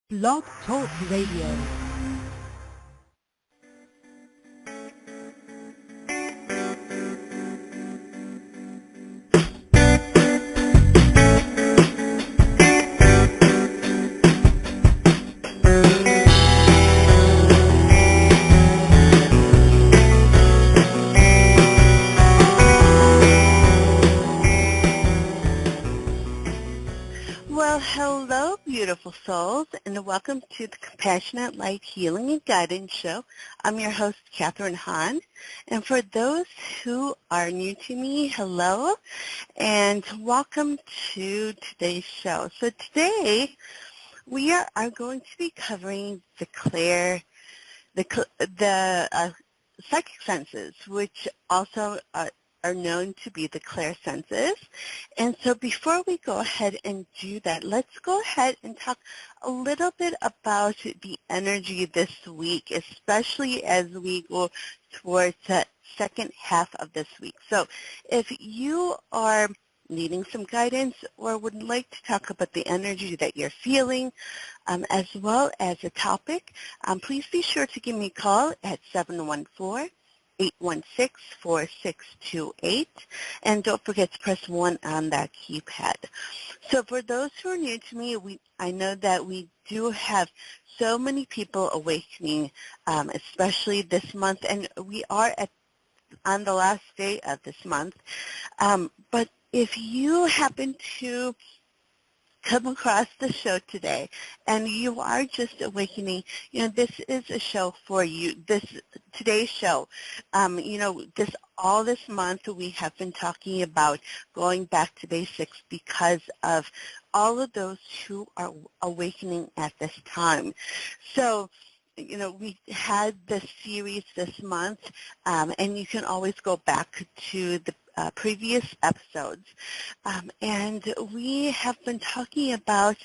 Blog Talk Radio. Well, hello, beautiful souls, and welcome to the Compassionate Light Healing and Guidance Show. I'm your host, Catharine Hahn, and for those who are new to me, hello, and welcome to today's show. So today, we are going to be covering the psychic senses, which also are known to be the clairsenses. And so before we go ahead and do that, let's go ahead and talk a little bit about the energy this week, especially as we go towards the second half of this week. So if you are needing some guidance or would like to talk about the energy that you're feeling, as well as a topic, please be sure to give me a call at 714-816-4628, and don't forget to press 1 on that keypad. So for those who are new to me, I know that we do have so many people awakening, especially this month, and we are on the last day of this month. But if you happen to come across the show today and you are just awakening, this is a show for you. Today's show, all this month we have been talking about going back to basics because of all of those who are awakening at this time. So we had this series this month, and you can always go back to the previous episodes. And we have been talking about,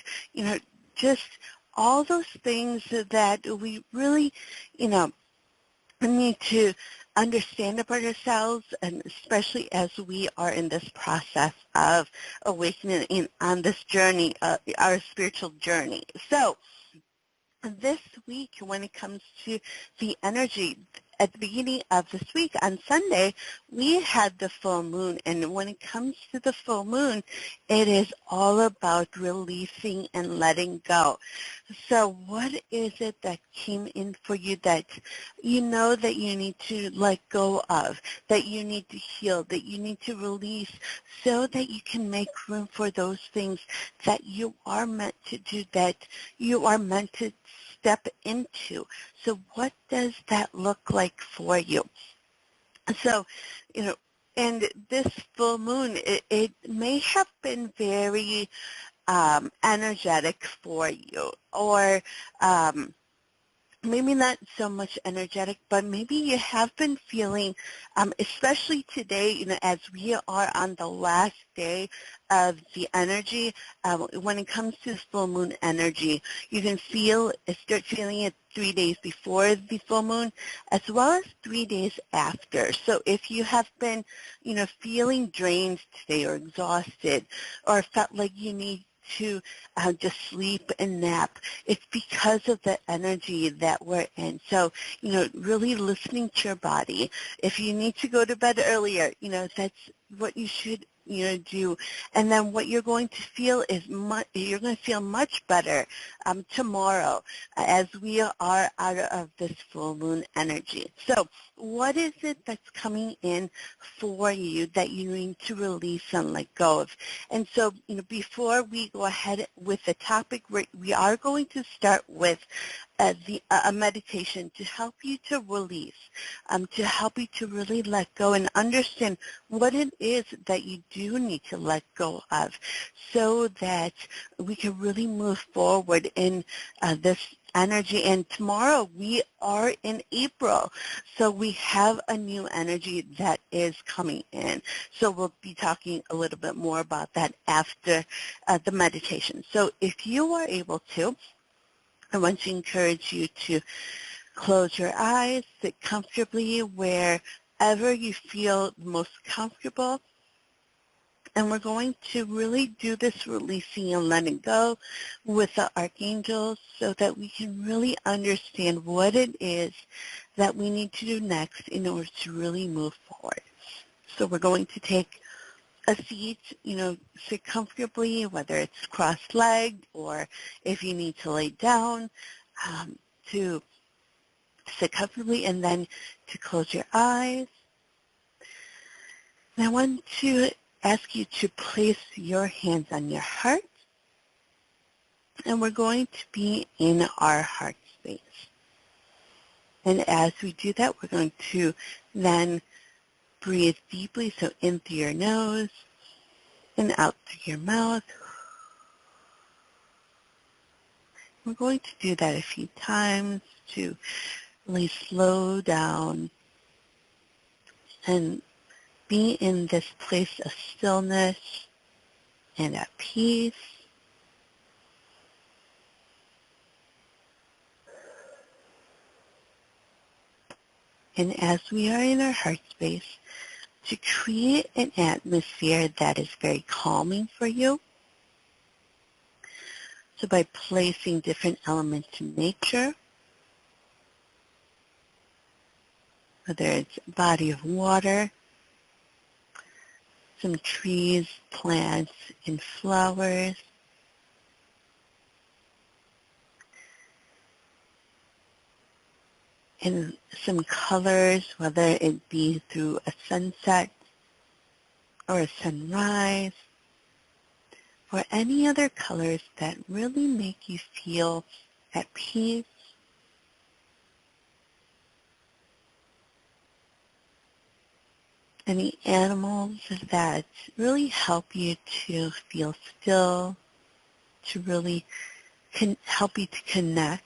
just all those things that we really, need to understand about ourselves, and especially as we are in this process of awakening on this journey, our spiritual journey. So, this week, when it comes to the energy, at the beginning of this week, on Sunday, we had the full moon. And when it comes to the full moon, it is all about releasing and letting go. So what is it that came in for you that you know that you need to let go of, that you need to heal, that you need to release, so that you can make room for those things that you are meant to do, that you are meant to step into? So what does that look like for you? So, and this full moon, it may have been very energetic for you, or maybe not so much energetic, but maybe you have been feeling, especially today, as we are on the last day of the energy, when it comes to full moon energy, you can start feeling it 3 days before the full moon, as well as 3 days after. So if you have been, feeling drained today or exhausted, or felt like you need to just sleep and nap, it's because of the energy that we're in. So, really listening to your body. If you need to go to bed earlier, that's what you should do. And then what you're going to feel is you're going to feel much better tomorrow, as we are out of this full moon energy. So what is it that's coming in for you that you need to release and let go of? And so, before we go ahead with the topic, we are going to start with a meditation to help you to release, to help you to really let go and understand what it is that you do need to let go of, so that we can really move forward in this energy. And tomorrow we are in April, so we have a new energy that is coming in. So we'll be talking a little bit more about that after the meditation. So if you are able to, I want to encourage you to close your eyes, sit comfortably wherever you feel most comfortable, And we're going to really do this releasing and letting go with the archangels so that we can really understand what it is that we need to do next in order to really move forward. So we're going to take a seat, sit comfortably, whether it's cross-legged or if you need to lay down, to sit comfortably, and then to close your eyes. And I want to ask you to place your hands on your heart, and we're going to be in our heart space. And as we do that, we're going to then breathe deeply, so in through your nose and out through your mouth. We're going to do that a few times to really slow down and be in this place of stillness and at peace. And as we are in our heart space, to create an atmosphere that is very calming for you. So by placing different elements in nature, whether it's a body of water, some trees, plants, and flowers, and some colors, whether it be through a sunset or a sunrise, or any other colors that really make you feel at peace. Any animals that really help you to feel still, to really help you to connect.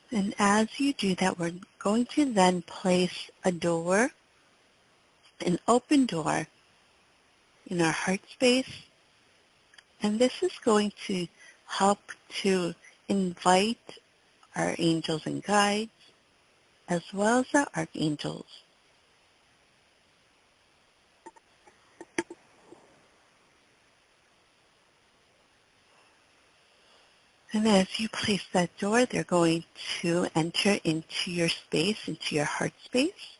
And as you do that, we're going to then place a door, an open door in our heart space. And this is going to help to invite our angels and guides, as well as our archangels. And as you place that door, they're going to enter into your space, into your heart space.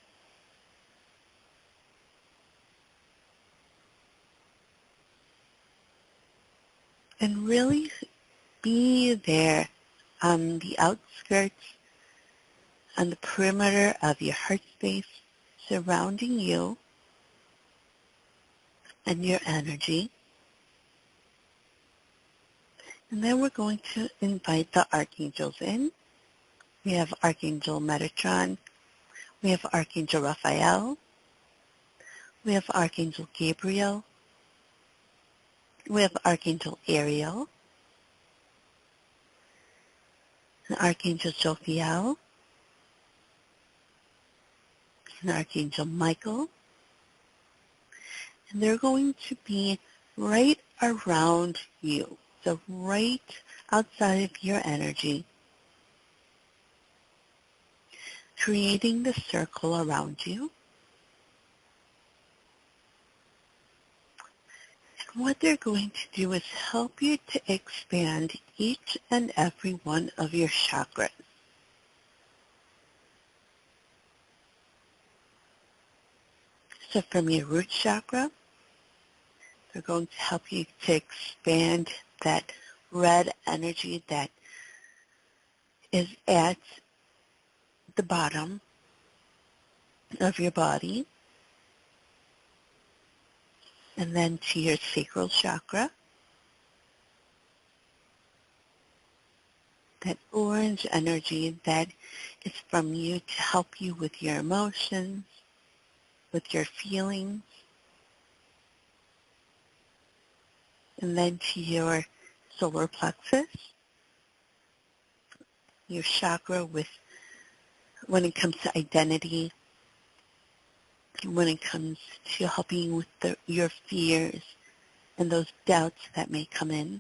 And really be there on the outskirts, on the perimeter of your heart space, surrounding you and your energy. And then we're going to invite the archangels in. We have Archangel Metatron. We have Archangel Raphael. We have Archangel Gabriel. We have Archangel Ariel. And Archangel Jophiel. And Archangel Michael. And they're going to be right around you. So right outside of your energy, creating the circle around you. And what they're going to do is help you to expand each and every one of your chakras. So from your root chakra, they're going to help you to expand that red energy that is at the bottom of your body. And then to your sacral chakra, that orange energy that is from you to help you with your emotions, with your feelings. And then to your solar plexus, your chakra with when it comes to identity, when it comes to helping with your fears and those doubts that may come in.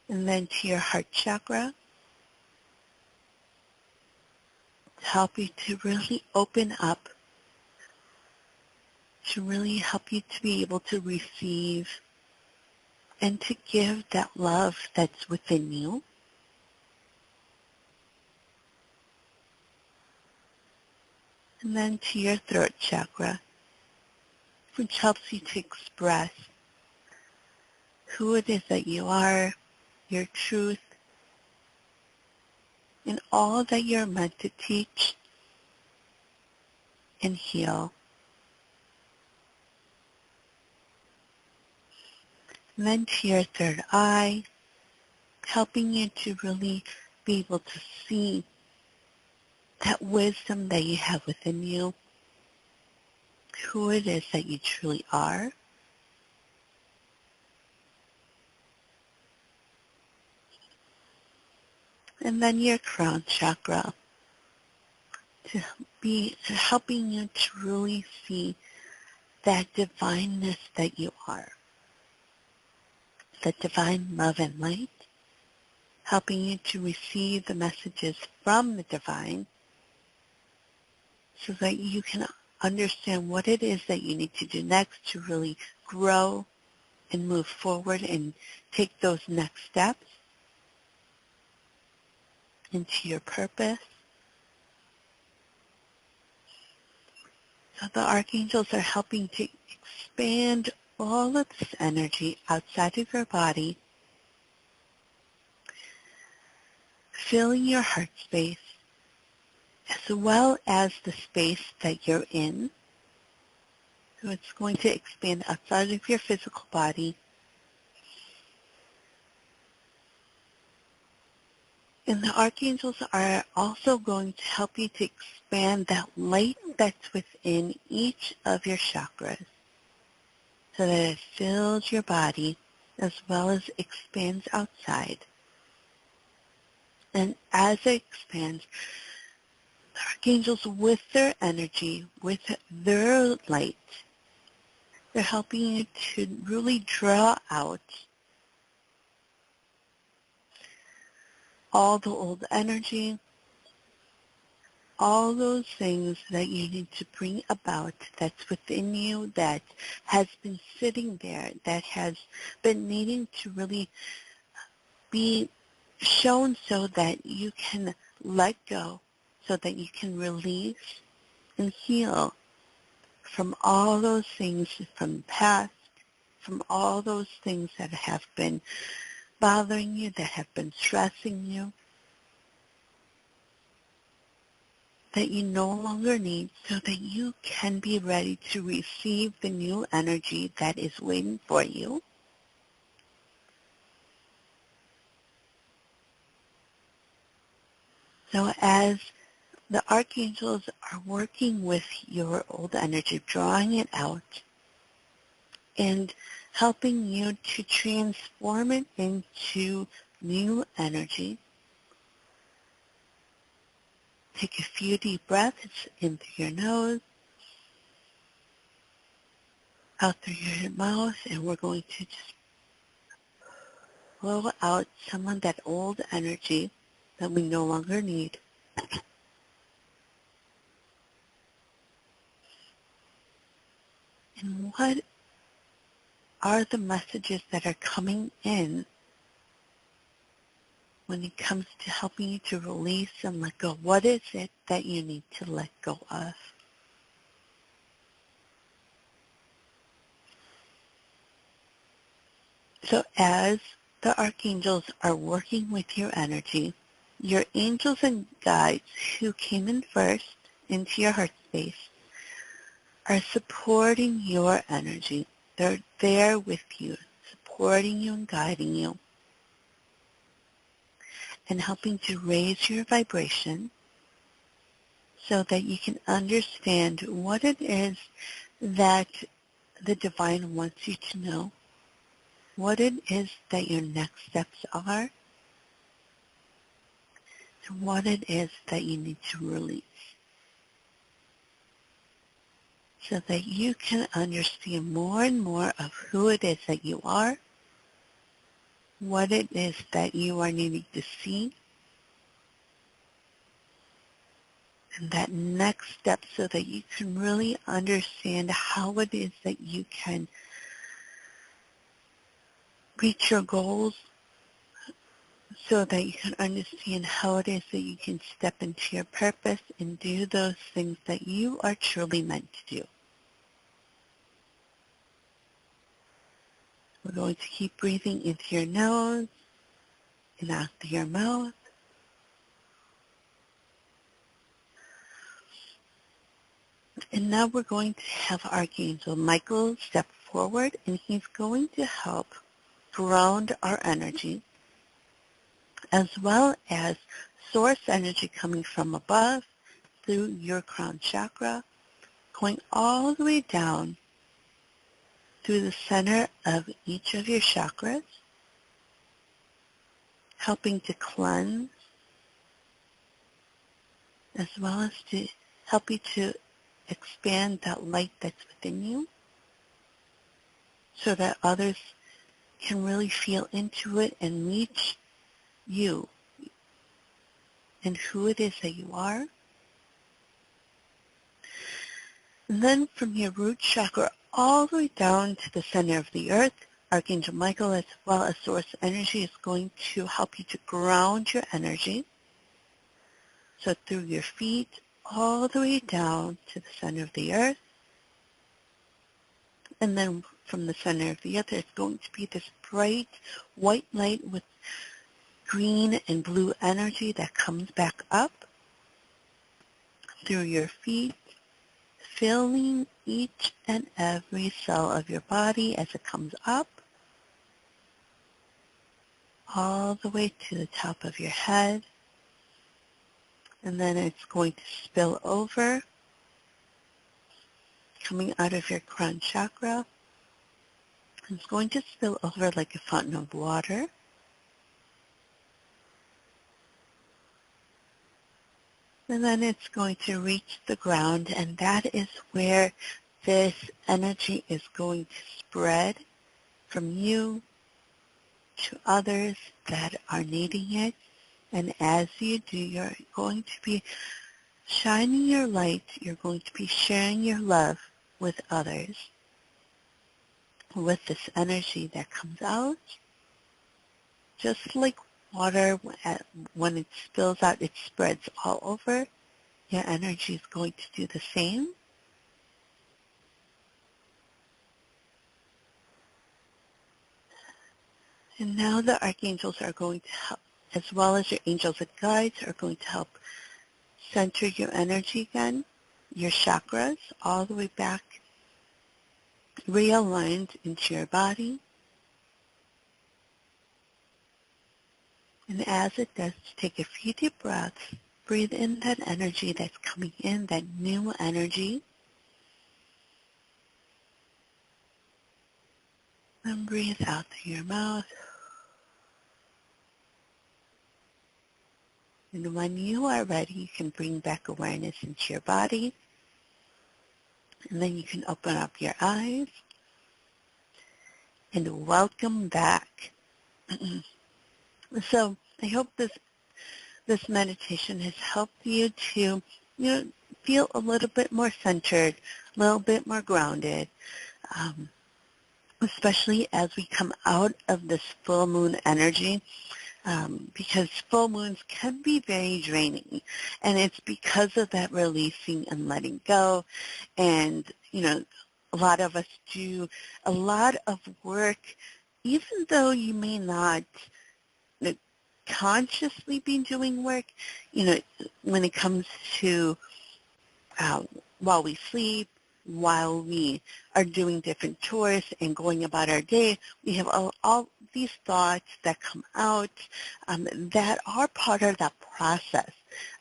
And then to your heart chakra, to help you to really open up, to really help you to be able to receive and to give that love that's within you. And then to your throat chakra, which helps you to express who it is that you are, your truth, and all that you're meant to teach and heal. And then to your third eye, helping you to really be able to see that wisdom that you have within you, who it is that you truly are. And then your crown chakra, to be helping you to really see that divineness that you are, that divine love and light, helping you to receive the messages from the divine so that you can understand what it is that you need to do next to really grow and move forward and take those next steps into your purpose. So the archangels are helping to expand all of this energy outside of your body, filling your heart space, as well as the space that you're in. So it's going to expand outside of your physical body. And the archangels are also going to help you to expand that light that's within each of your chakras so that it fills your body as well as expands outside. And as it expands, the archangels with their energy, with their light, they're helping you to really draw out all the old energy, all those things that you need to bring about that's within you that has been sitting there, that has been needing to really be shown so that you can let go, so that you can release and heal from all those things from the past, from all those things that have been bothering you, that have been stressing you, that you no longer need, so that you can be ready to receive the new energy that is waiting for you. So as the archangels are working with your old energy, drawing it out, and helping you to transform it into new energy, take a few deep breaths in through your nose, out through your mouth, and we're going to just blow out some of that old energy that we no longer need. And what are the messages that are coming in when it comes to helping you to release and let go? What is it that you need to let go of? So as the archangels are working with your energy, your angels and guides who came in first into your heart space are supporting your energy. They're there with you, supporting you and guiding you, and helping to raise your vibration so that you can understand what it is that the divine wants you to know, what it is that your next steps are, and what it is that you need to release, so that you can understand more and more of who it is that you are, what it is that you are needing to see, and that next step so that you can really understand how it is that you can reach your goals, so that you can understand how it is that you can step into your purpose and do those things that you are truly meant to do. We're going to keep breathing into your nose and out through your mouth. And now we're going to have Archangel Michael step forward, and he's going to help ground our energy, as well as source energy coming from above through your crown chakra, going all the way down through the center of each of your chakras, helping to cleanse, as well as to help you to expand that light that's within you so that others can really feel into it and reach you and who it is that you are. And then from your root chakra all the way down to the center of the earth, Archangel Michael, as well as source energy, is going to help you to ground your energy. So through your feet all the way down to the center of the earth. And then from the center of the earth, there's going to be this bright white light with green and blue energy that comes back up through your feet, filling each and every cell of your body as it comes up, all the way to the top of your head. And then it's going to spill over, coming out of your crown chakra. It's going to spill over like a fountain of water. And then it's going to reach the ground, and that is where this energy is going to spread from you to others that are needing it. And as you do, you're going to be shining your light. You're going to be sharing your love with others with this energy that comes out. Just like water, when it spills out, it spreads all over. Your energy is going to do the same. And now the archangels are going to help, as well as your angels and guides are going to help center your energy again, your chakras, all the way back, realigned into your body. And as it does, take a few deep breaths. Breathe in that energy that's coming in, that new energy. And breathe out through your mouth. And when you are ready, you can bring back awareness into your body. And then you can open up your eyes. And welcome back. So I hope this meditation has helped you to, feel a little bit more centered, a little bit more grounded, especially as we come out of this full moon energy, because full moons can be very draining, and it's because of that releasing and letting go. And, a lot of us do a lot of work, even though you may not consciously be doing work, when it comes to while we sleep, while we are doing different chores and going about our day, we have all these thoughts that come out that are part of that process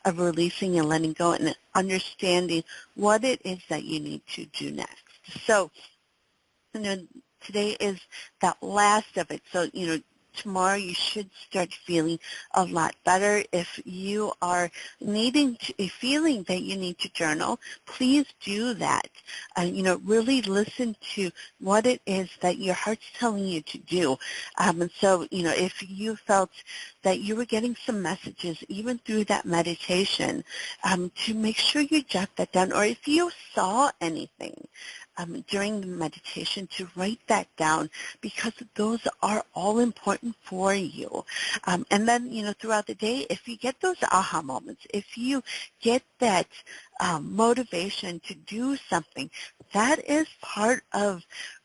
of releasing and letting go and understanding what it is that you need to do next. So, today is that last of it. So, tomorrow you should start feeling a lot better. If you are feeling that you need to journal, please do that. really listen to what it is that your heart's telling you to do. And so, if you felt that you were getting some messages even through that meditation, to make sure you jot that down, or if you saw anything during the meditation, to write that down, because those are all important for you. And then, throughout the day, if you get those aha moments, if you get that motivation to do something, that is part of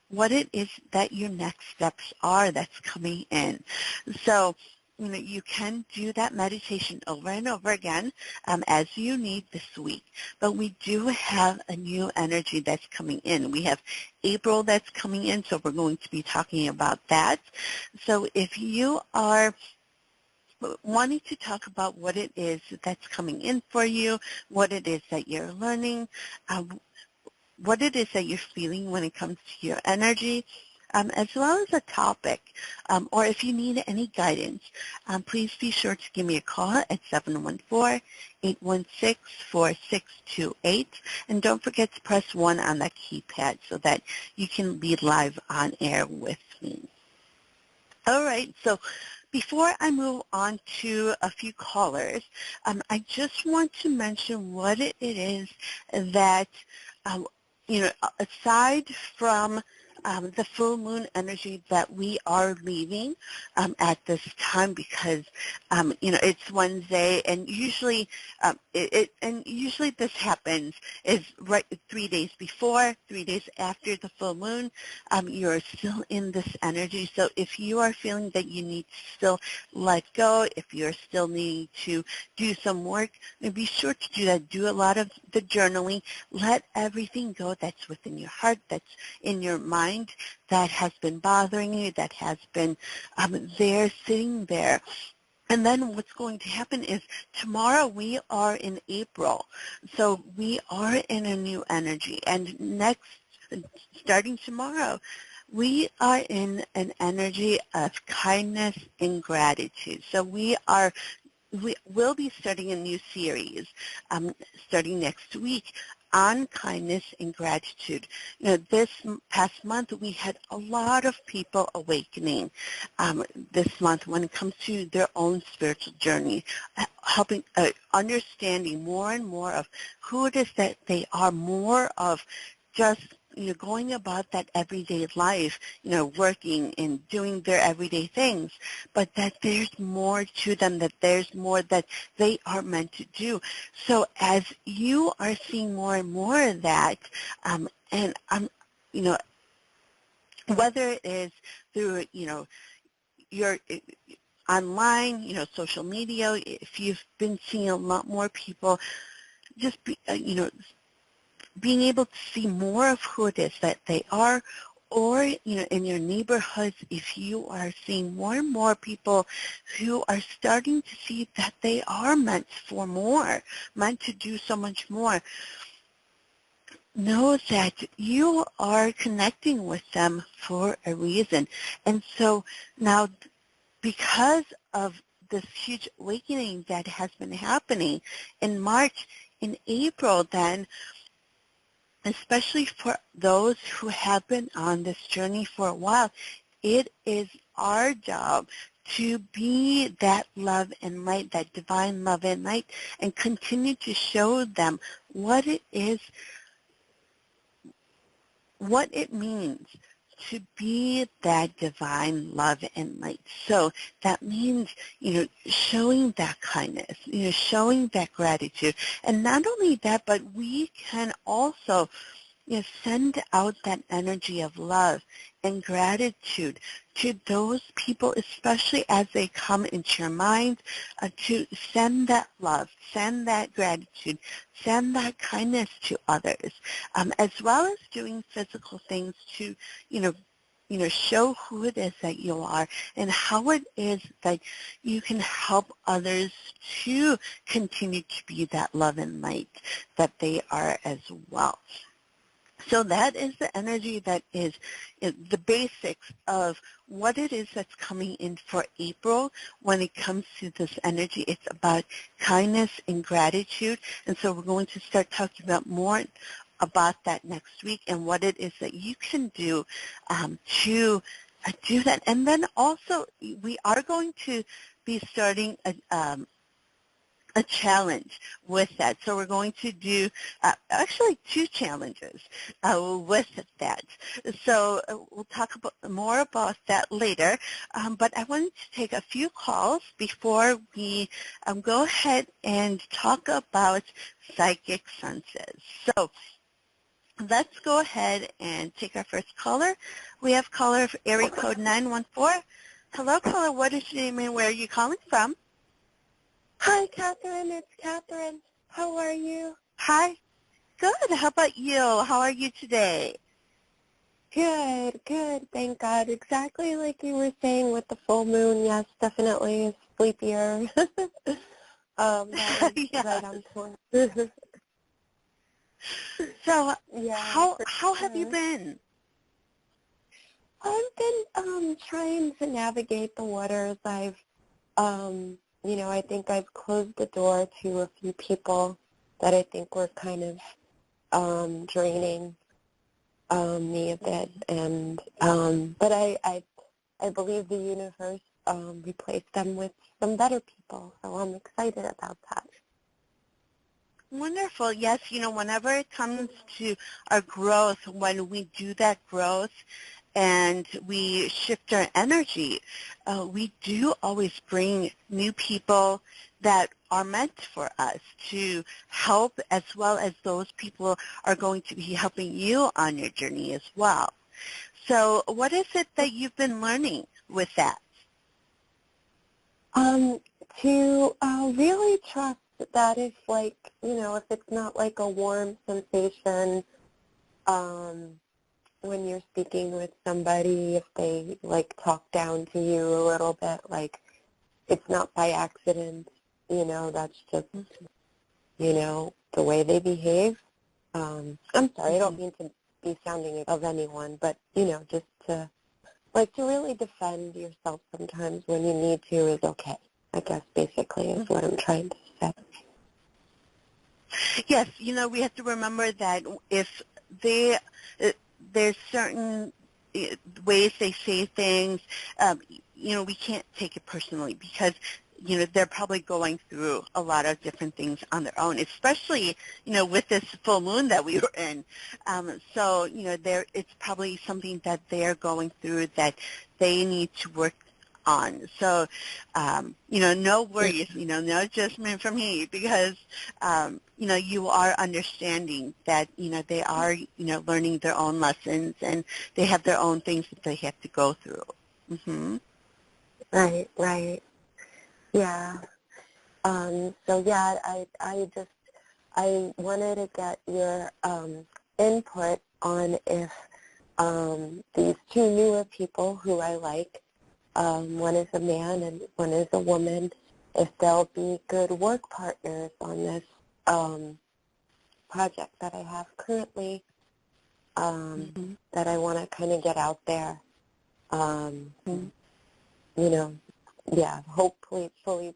what it is that your next steps are that's coming in. So, you can do that meditation over and over again as you need this week. But we do have a new energy that's coming in. We have April that's coming in, so we're going to be talking about that. So if you are wanting to talk about what it is that's coming in for you, what it is that you're learning, what it is that you're feeling when it comes to your energy, as well as a topic, or if you need any guidance, please be sure to give me a call at 714-816-4628, and don't forget to press 1 on that keypad so that you can be live on air with me. All right, so before I move on to a few callers, I just want to mention what it is that, aside from the full moon energy that we are leaving at this time, because it's Wednesday, and usually usually this happens is right 3 days before, 3 days after the full moon. You're still in this energy, so if you are feeling that you need to still let go, if you're still needing to do some work, then be sure to do that. Do a lot of the journaling. Let everything go that's within your heart, that's in your mind, that has been bothering you, that has been there, sitting there. And then what's going to happen is tomorrow we are in April, so we are in a new energy. And starting tomorrow, we are in an energy of kindness and gratitude. So we will be starting a new series starting next week on kindness and gratitude. This past month we had a lot of people awakening this month when it comes to their own spiritual journey, helping, understanding more and more of who it is that they are, more of just going about that everyday life, working and doing their everyday things, but that there's more to them, that there's more that they are meant to do. So as you are seeing more and more of that, and whether it is through, your online, social media, if you've been seeing a lot more people just being able to see more of who it is that they are, or in your neighborhoods, if you are seeing more and more people who are starting to see that they are meant for more, meant to do so much more, know that you are connecting with them for a reason. And so now, because of this huge awakening that has been happening in March, in April, then, especially for those who have been on this journey for a while, it is our job to be that love and light, that divine love and light, and continue to show them what it is, what it means to be that divine love and light. So that means, showing that kindness, showing that gratitude. And not only that, but we can also send out that energy of love and gratitude to those people, especially as they come into your mind, to send that love, send that gratitude, send that kindness to others, as well as doing physical things to, show who it is that you are and how it is that you can help others to continue to be that love and light that they are as well. So that is the energy that is the basics of what it is that's coming in for April when it comes to this energy. It's about kindness and gratitude. And so we're going to start talking about more about that next week and what it is that you can do to do that. And then also, we are going to be starting a challenge with that. So we're going to do actually 2 challenges with that. So we'll talk more about that later. But I wanted to take a few calls before we go ahead and talk about psychic senses. So let's go ahead and take our first caller. We have caller area code 914. Hello, caller. What is your name and where are you calling from? Hi, Catherine. It's Catherine. How are you? Hi. Good. How about you? How are you today? Good, good. Thank God. Exactly like you were saying with the full moon. Yes, definitely sleepier. That was Yeah. right on point. So Yeah. how have you been? I've been trying to navigate the waters. I think I've closed the door to a few people that I think were kind of draining me a bit, and but I believe the universe replaced them with some better people, so I'm excited about that. Wonderful. Yes, whenever it comes to our growth, when we do that growth and we shift our energy, we do always bring new people that are meant for us to help, as well as those people are going to be helping you on your journey as well. So what is it that you've been learning with that? To really trust that if if it's not like a warm sensation, when you're speaking with somebody, if they talk down to you a little bit, it's not by accident, that's just, the way they behave. I'm sorry, I don't mean to be sounding of anyone, but, just to really defend yourself sometimes when you need to is okay, I guess, basically, is what I'm trying to say. Yes, we have to remember that if there's certain ways they say things, we can't take it personally because, they're probably going through a lot of different things on their own, especially, with this full moon that we were in. So, it's probably something that they're going through that they need to work on. So, no worries, no judgment from me because, you are understanding that, they are, learning their own lessons and they have their own things that they have to go through. Mm-hmm. Right. Yeah. So yeah, I wanted to get your input on if these 2 newer people who I like, one is a man and one is a woman, if they'll be good work partners on this project that I have currently, that I want to kind of get out there. Hopefully fully,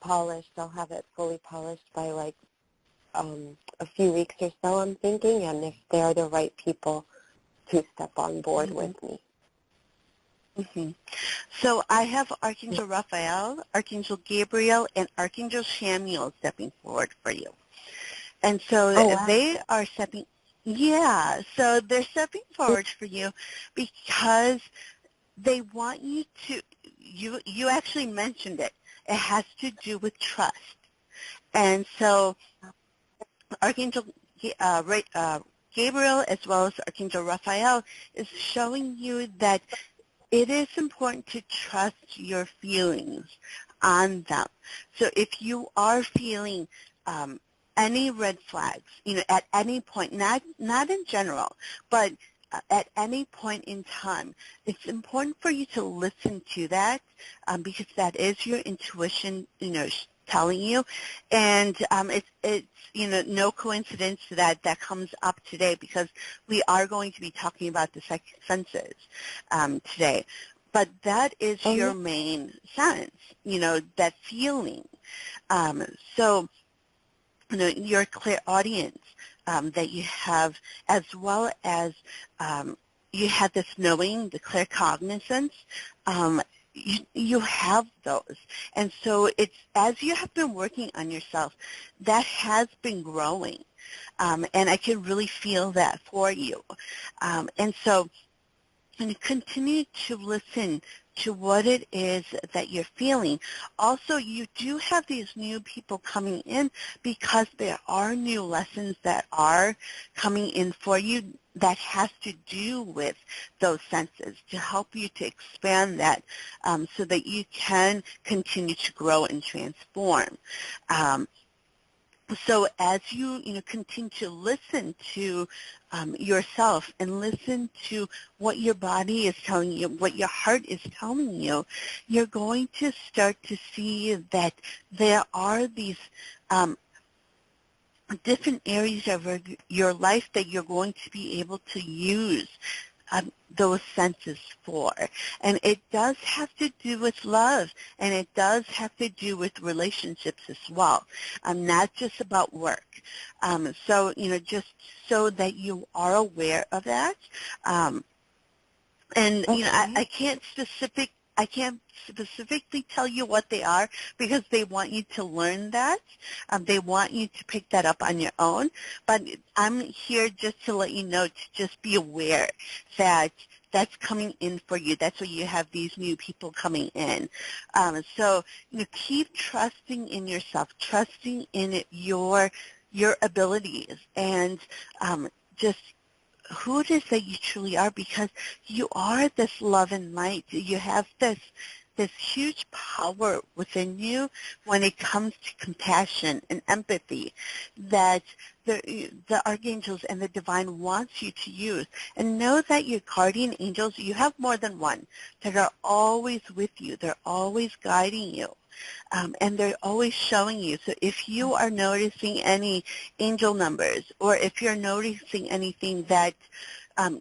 polished. I'll have it fully polished by a few weeks or so, I'm thinking, and if they're the right people to step on board with me. Mm-hmm. So I have Archangel Raphael, Archangel Gabriel, and Archangel Samuel stepping forward for you. And so they are stepping, so they're stepping forward for you because they want you to, you actually mentioned it. It has to do with trust. And so Archangel Gabriel as well as Archangel Raphael is showing you that it is important to trust your feelings on them. So if you are feeling any red flags, at any point, not in general, but at any point in time, it's important for you to listen to that because that is your intuition, telling you. And it's no coincidence that comes up today because we are going to be talking about the psychic senses today. But that is your main sense, that feeling. So your clairaudience that you have, as well as you have this knowing, the claircognizance. You have those. And so it's, as you have been working on yourself, that has been growing. And I can really feel that for you. And so, and continue to listen to what it is that you're feeling. Also, you do have these new people coming in because there are new lessons that are coming in for you that has to do with those senses to help you to expand that so that you can continue to grow and transform. So as you continue to listen to yourself and listen to what your body is telling you, what your heart is telling you, you're going to start to see that there are these different areas of your life that you're going to be able to use those senses for. And it does have to do with love, and it does have to do with relationships as well, not just about work. So, just so that you are aware of that. And, Okay. I can't specifically tell you what they are because they want you to learn that. They want you to pick that up on your own. But I'm here just to let you know to just be aware that that's coming in for you. That's why you have these new people coming in. So, keep trusting in yourself, trusting in your abilities, and just who it is that you truly are, because you are this love and light. You have this huge power within you when it comes to compassion and empathy that the archangels and the divine wants you to use. And know that your guardian angels, you have more than one, that are always with you. They're always guiding you. And they're always showing you. So if you are noticing any angel numbers, or if you're noticing anything that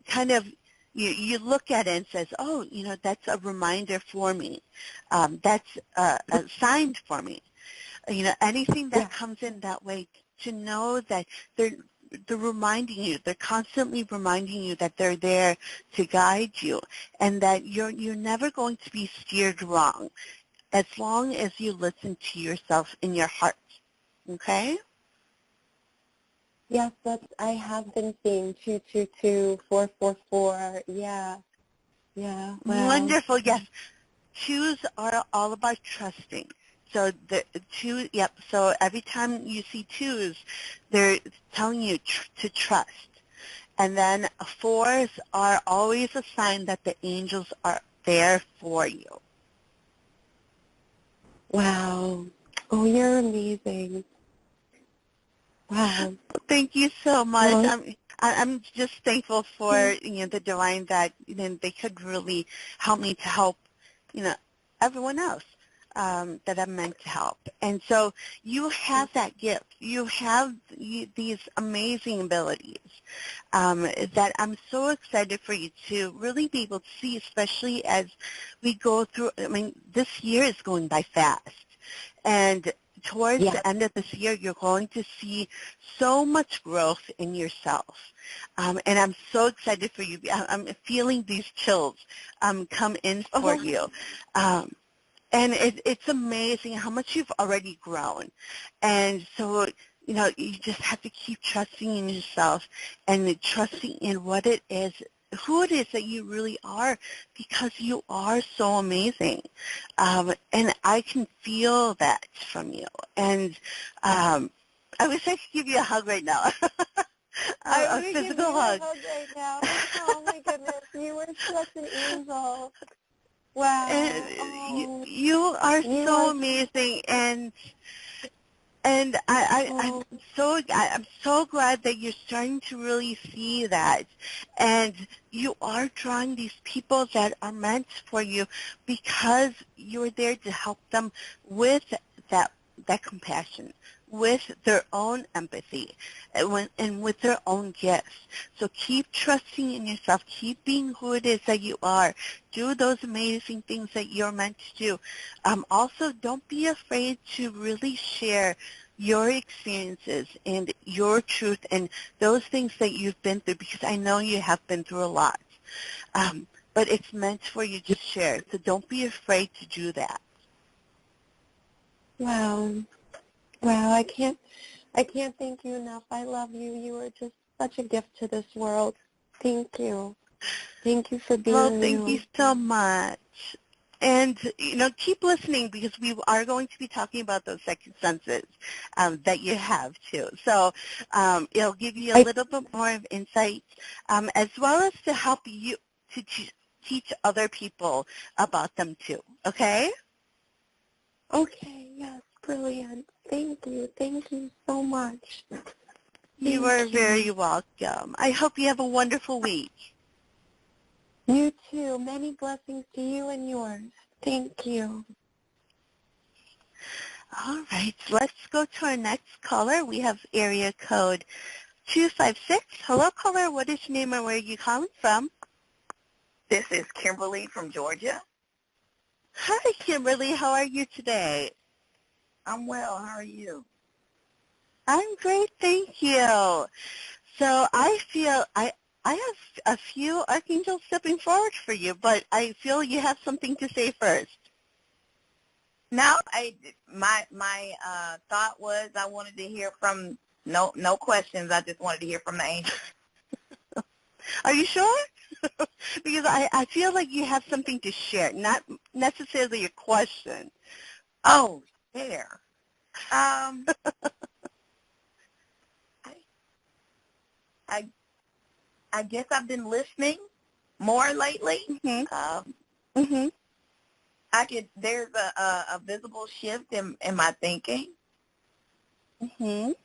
kind of you look at it and says, oh, that's a reminder for me. That's a sign for me. Anything that comes in that way, to know that they're reminding you, they're constantly reminding you that they're there to guide you, and that you're never going to be steered wrong as long as you listen to yourself in your heart. Okay? Yes, I have been seeing 222444. Yeah. Yeah. Wow. Wonderful. Yes. Twos are all about trusting. So the two, yep. So every time you see twos, they're telling you to trust. And then fours are always a sign that the angels are there for you. Wow. Oh, you're amazing. Wow. Thank you so much. Well, I'm just thankful for the divine that they could really help me to help everyone else that I'm meant to help. And so you have that gift. You have these amazing abilities that I'm so excited for you to really be able to see, especially as we go through. I mean, this year is going by fast. And towards the end of this year, you're going to see so much growth in yourself. And I'm so excited for you. I'm feeling these chills come in for you. And it's amazing how much you've already grown. And so, you just have to keep trusting in yourself and trusting in what it is, who it is that you really are, because you are so amazing. And I can feel that from you. And I wish I could give you a hug right now. I A want to give you physical a hug. hug right now. Oh, my goodness. You were such an angel. Wow. And you are so amazing, and I'm so glad that you're starting to really see that, and you are drawing these people that are meant for you because you're there to help them with that compassion, with their own empathy, and with their own gifts. So keep trusting in yourself. Keep being who it is that you are. Do those amazing things that you're meant to do. Also, don't be afraid to really share your experiences and your truth and those things that you've been through, because I know you have been through a lot. But it's meant for you to share, so don't be afraid to do that. Wow. Wow, I can't thank you enough. I love you. You are just such a gift to this world. Thank you. Thank you for Well, being thank you you. so much. And, keep listening, because we are going to be talking about those second senses that you have, too. So it'll give you a I little bit more of insight, as well as to help you to teach other people about them, too. Okay? Okay, yes, brilliant. Thank you. Thank you so much. You are Thank very you. welcome. I hope you have a wonderful week. You too. Many blessings to you and yours. Thank you. All right, let's go to our next caller. We have area code 256. Hello, caller. What is your name and where are you calling from? This is Kimberly from Georgia. Hi, Kimberly. How are you today? I'm well. How are you? I'm great, thank you. So I feel I have a few archangels stepping forward for you, but I feel you have something to say first. No, my thought was I wanted to hear from no questions. I just wanted to hear from the angels. Are you sure? Because I feel like you have something to share, not necessarily a question. Oh, there. I I I guess I've been listening more lately. Mhm. Um, Mhm. there's a visible shift in my thinking. Mhm.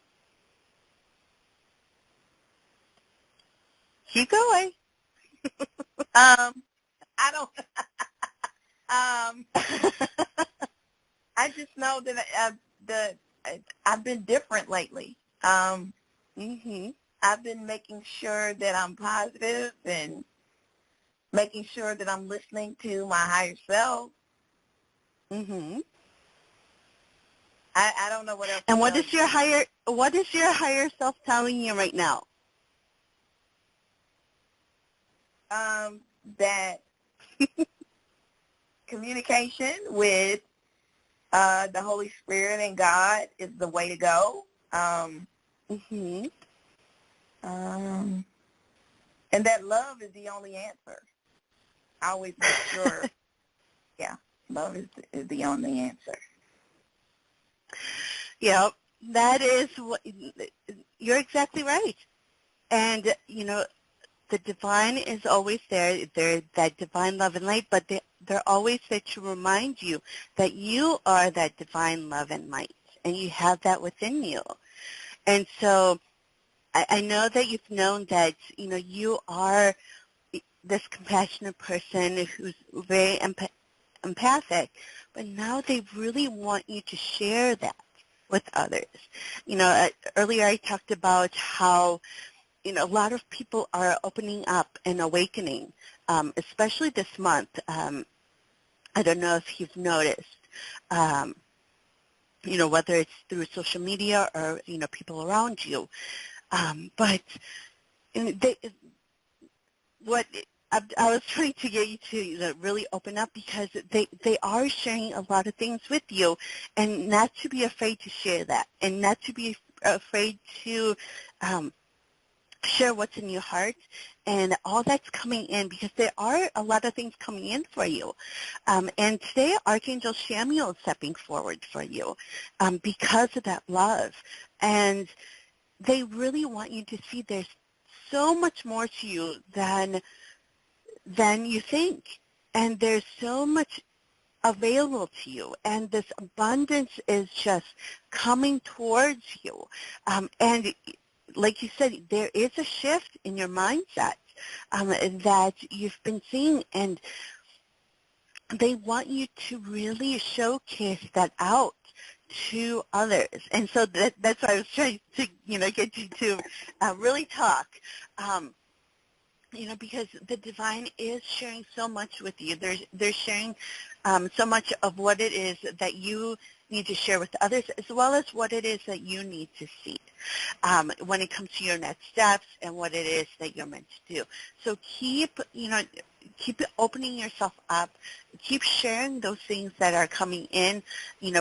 Keep going. I don't. I just know that I've been different lately. Mhm. I've been making sure that I'm positive and making sure that I'm listening to my higher self. Mhm. I don't know what else to And tell you. what is your higher self telling you right now? That communication with the Holy Spirit and God is the way to go. Mhm. Um, and that love is the only answer. I always make sure, yeah, love is the only answer. Yeah, that is what you're exactly right. And the divine is always there. They're that divine love and light, but they're always there to remind you that you are that divine love and light, and you have that within you. And so I know that you've known that, you are this compassionate person who's very empathic, but now they really want you to share that with others. Earlier I talked about how a lot of people are opening up and awakening, especially this month. I don't know if you've noticed, um, whether it's through social media or, people around you. But they, what I was trying to get you to really open up, because they are sharing a lot of things with you, and not to be afraid to share that, and not to be afraid to share what's in your heart and all that's coming in, because there are a lot of things coming in for you. And today, Archangel Samuel is stepping forward for you because of that love. And they really want you to see there's so much more to you than you think. And there's so much available to you, and this abundance is just coming towards you. And like you said, there is a shift in your mindset that you've been seeing, and they want you to really showcase that out to others. And so that's why I was trying to, get you to really talk. Because the divine is sharing so much with you. They're sharing so much of what it is that you need to share with others, as well as what it is that you need to see when it comes to your next steps and what it is that you're meant to do. So keep opening yourself up, keep sharing those things that are coming in,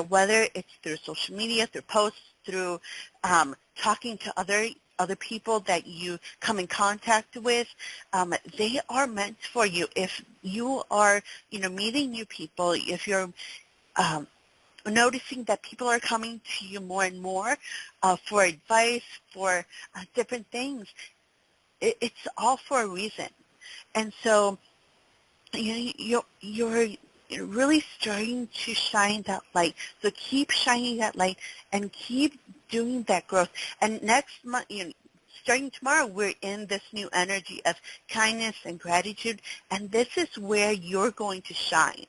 whether it's through social media, through posts, through talking to other people that you come in contact with. They are meant for you. If you are, meeting new people, if you're noticing that people are coming to you more and more for advice, for different things, it's all for a reason. And so you're really starting to shine that light. So keep shining that light and keep doing that growth. And next month, starting tomorrow, we're in this new energy of kindness and gratitude, and this is where you're going to shine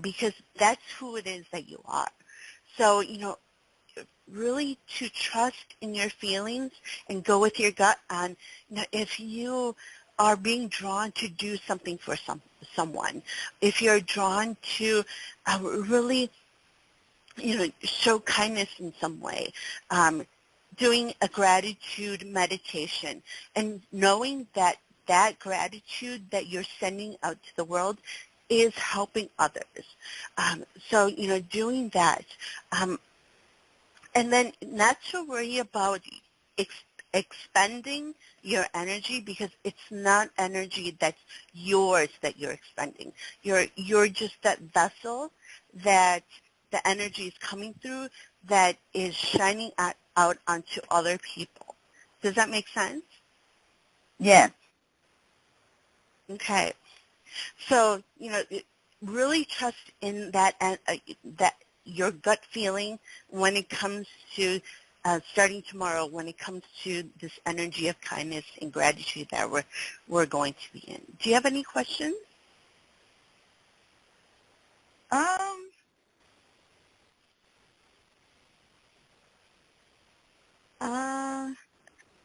because that's who it is that you are. So, really to trust in your feelings and go with your gut on, if you are being drawn to do something for someone, if you're drawn to really, show kindness in some way, doing a gratitude meditation and knowing that that gratitude that you're sending out to the world is helping others. So, doing that. And then not to worry about expending your energy, because it's not energy that's yours that you're expending. You're just that vessel that the energy is coming through that is shining out onto other people. Does that make sense? Yes. Okay. So, really trust in that your gut feeling when it comes to starting tomorrow, when it comes to this energy of kindness and gratitude that we're going to be in. Do you have any questions?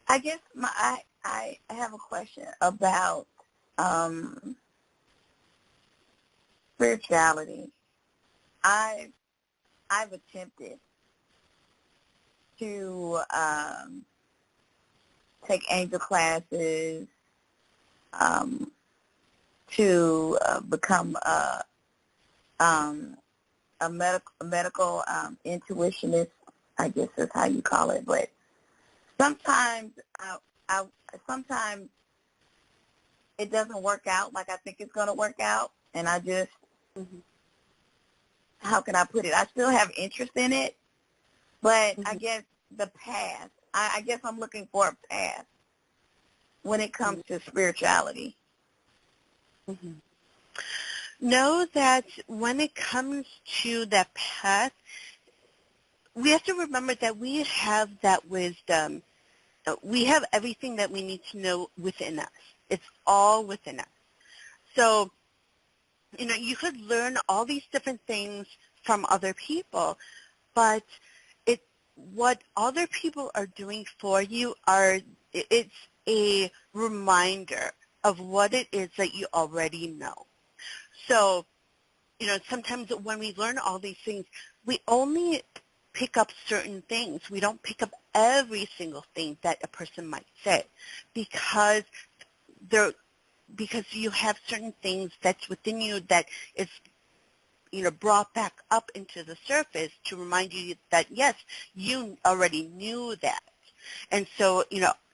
I guess I have a question about spirituality. I've attempted to take angel classes, to become a medical intuitionist, I guess is how you call it. But sometimes sometimes it doesn't work out like I think it's going to work out, and I just, how can I put it? I still have interest in it, but I guess the path, I guess I'm looking for a path when it comes to spirituality. Know that when it comes to that path, we have to remember that we have that wisdom. We have everything that we need to know within us. It's all within us. So, you could learn all these different things from other people, but what other people are doing for you it's a reminder of what it is that you already know. So, sometimes when we learn all these things, we only pick up certain things. We don't pick up every single thing that a person might say because you have certain things that's within you that is, brought back up into the surface to remind you that, yes, you already knew that. And so,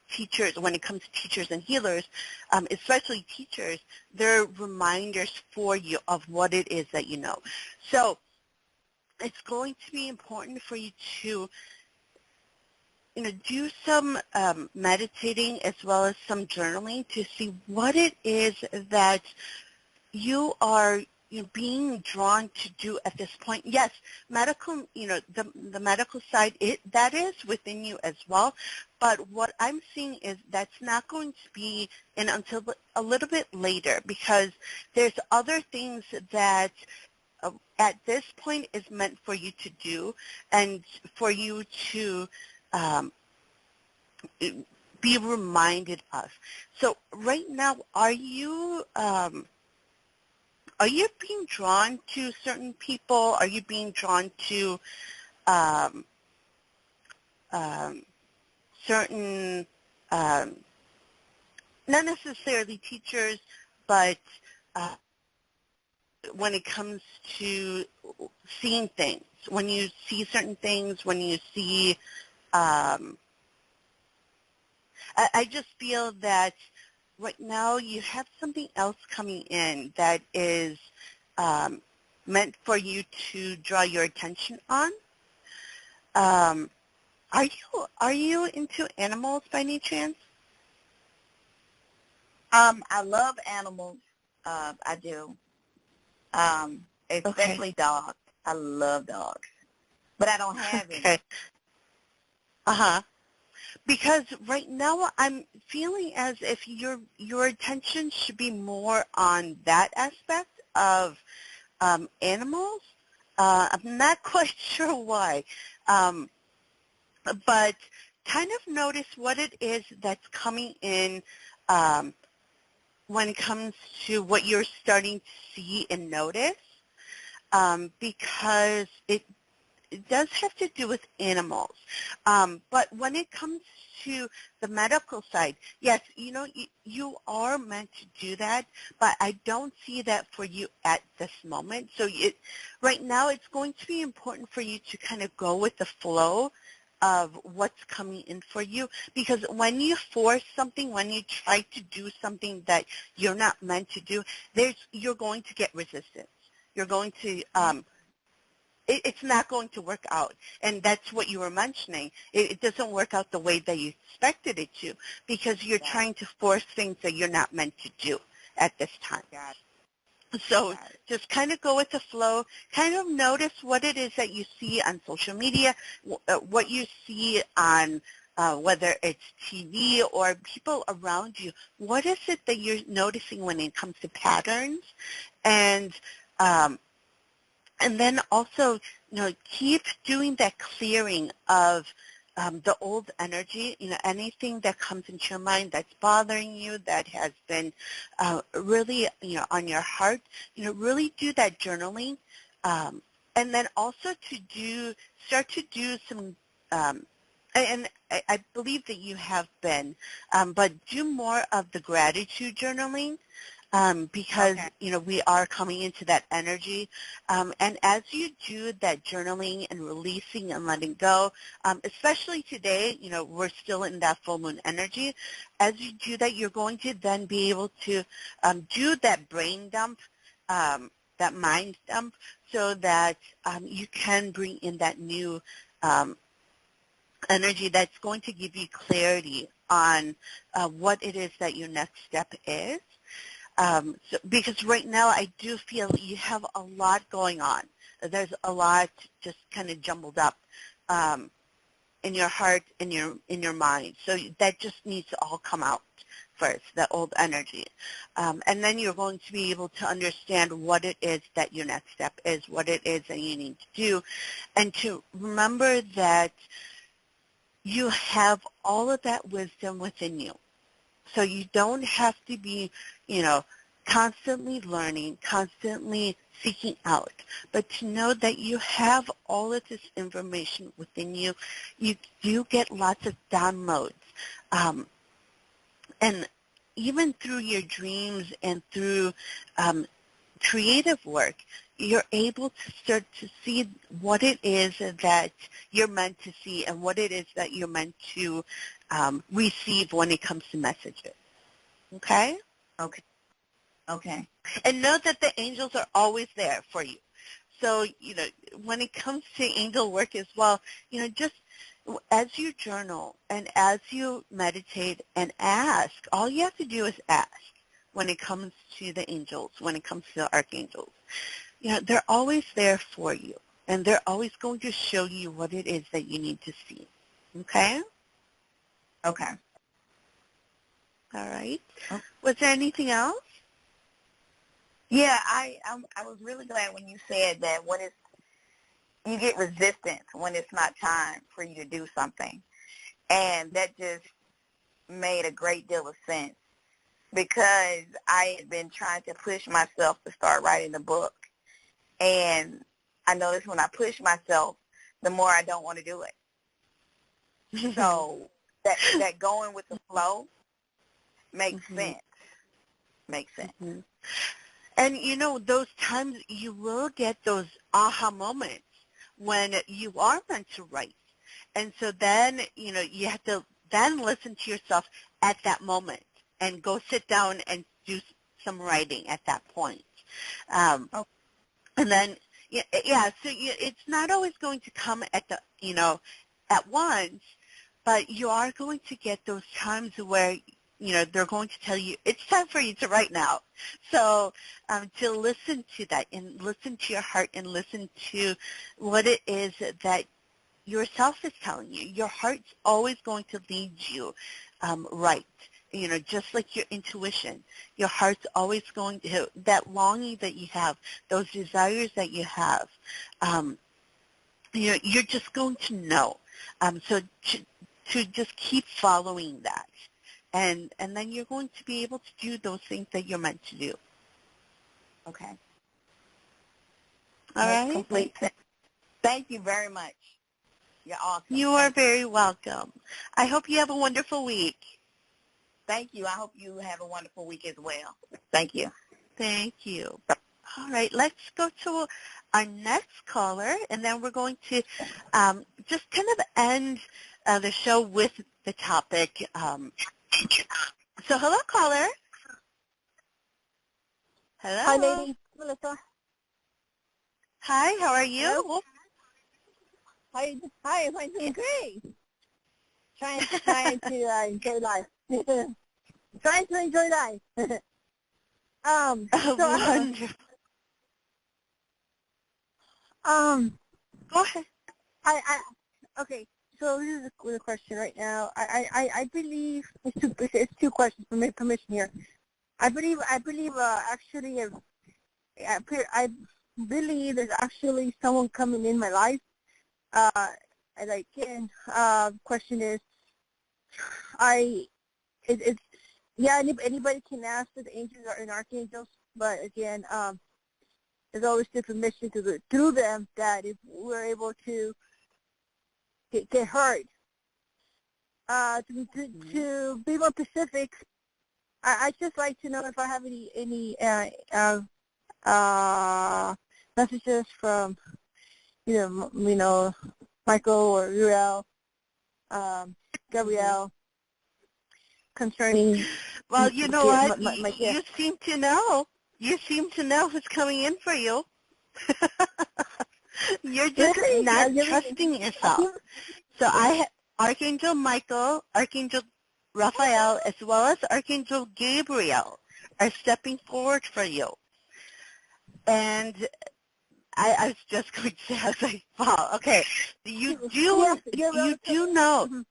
teachers, when it comes to teachers and healers, especially teachers, they're reminders for you of what it is that you know. So it's going to be important for you to, do some meditating as well as some journaling to see what it is that you are being drawn to do at this point. Yes, medical, the medical side, that is within you as well. But what I'm seeing is that's not going to be in until a little bit later, because there's other things that at this point is meant for you to do and for you to be reminded of. So right now, are you are you being drawn to certain people? Are you being drawn to um, certain, not necessarily teachers, but when it comes to seeing things, when you see certain things, when you see, I just feel that right now you have something else coming in that is meant for you to draw your attention on. Are you into animals by any chance? I love animals. I do. Okay. Especially dogs. I love dogs. But I don't have any. Okay. Uh-huh. Because right now I'm feeling as if your attention should be more on that aspect of animals. I'm not quite sure why, but kind of notice what it is that's coming in when it comes to what you're starting to see and notice, because it does have to do with animals. But when it comes to the medical side, yes, you are meant to do that, but I don't see that for you at this moment. So right now it's going to be important for you to kind of go with the flow of what's coming in for you, because when you force something, when you try to do something that you're not meant to do, you're going to get resistance. You're going to it's not going to work out. And that's what you were mentioning. It doesn't work out the way that you expected it to, because you're trying to force things that you're not meant to do at this time. So just kind of go with the flow. Kind of notice what it is that you see on social media, what you see on whether it's TV or people around you. What is it that you're noticing when it comes to patterns? And then also, keep doing that clearing of the old energy, anything that comes into your mind that's bothering you, that has been really, on your heart, really do that journaling. And then also start to do some, and I believe that you have been, but do more of the gratitude journaling. Because, we are coming into that energy. And as you do that journaling and releasing and letting go, especially today, we're still in that full moon energy. As you do that, you're going to then be able to do that brain dump, that mind dump, so that you can bring in that new energy that's going to give you clarity on what it is that your next step is. Because right now I do feel you have a lot going on. There's a lot just kind of jumbled up in your heart, in your mind. So that just needs to all come out first, that old energy. And then you're going to be able to understand what it is that your next step is, what it is that you need to do, and to remember that you have all of that wisdom within you. So you don't have to be, constantly learning, constantly seeking out, but to know that you have all of this information within you. You do get lots of downloads. And even through your dreams and through creative work, you're able to start to see what it is that you're meant to see and what it is that you're meant to receive when it comes to messages. Okay? Okay. And know that the angels are always there for you. So, when it comes to angel work as well, just as you journal and as you meditate and ask, all you have to do is ask when it comes to the angels, when it comes to the archangels. They're always there for you, and they're always going to show you what it is that you need to see. Okay? Okay. All right. Oh. Was there anything else? Yeah, I was really glad when you said that you get resistance when it's not time for you to do something. And that just made a great deal of sense. because I had been trying to push myself to start writing the book. And I noticed when I push myself, the more I don't want to do it. So that going with the flow makes sense. Makes sense. Mm-hmm. And, those times you will get those aha moments when you are meant to write. And so then, you have to then listen to yourself at that moment and go sit down and do some writing at that point. And then, so it's not always going to come at at once, but you are going to get those times where, they're going to tell you, it's time for you to write now. So to listen to that and listen to your heart and listen to what it is that yourself is telling you. Your heart's always going to lead you right. Just like your intuition, your heart's always going to, that longing that you have, those desires that you have, you're just going to know. So to just keep following that. And then you're going to be able to do those things that you're meant to do. Okay. All right? Complete sense. Thank you very much. You're awesome. You are very welcome. I hope you have a wonderful week. Thank you. I hope you have a wonderful week as well. Thank you. Thank you. All right, let's go to our next caller, and then we're going to just kind of end the show with the topic. So hello, caller. Hello. Hi, lady. Melissa. Hi, how are you? Hello? Hi, I'm doing great. Trying to enjoy life. Trying to enjoy life. Wonderful. Go ahead. Okay. So this is a question right now. I believe it's two questions. Permission here. I believe actually I believe there's actually someone coming in my life. Question is, anybody can ask if angels are and archangels, but again, there's always the permission through them that if we're able to get heard. To be more specific, I just like to know if I have any messages from Michael or Uriel, Gabrielle, concerning. Well, you know what? You seem to know. You seem to know who's coming in for you. You're just really? not trusting yourself. So I have Archangel Michael, Archangel Raphael, as well as Archangel Gabriel are stepping forward for you. And I was just going to say, I was like, wow, okay. You do know. Mm-hmm.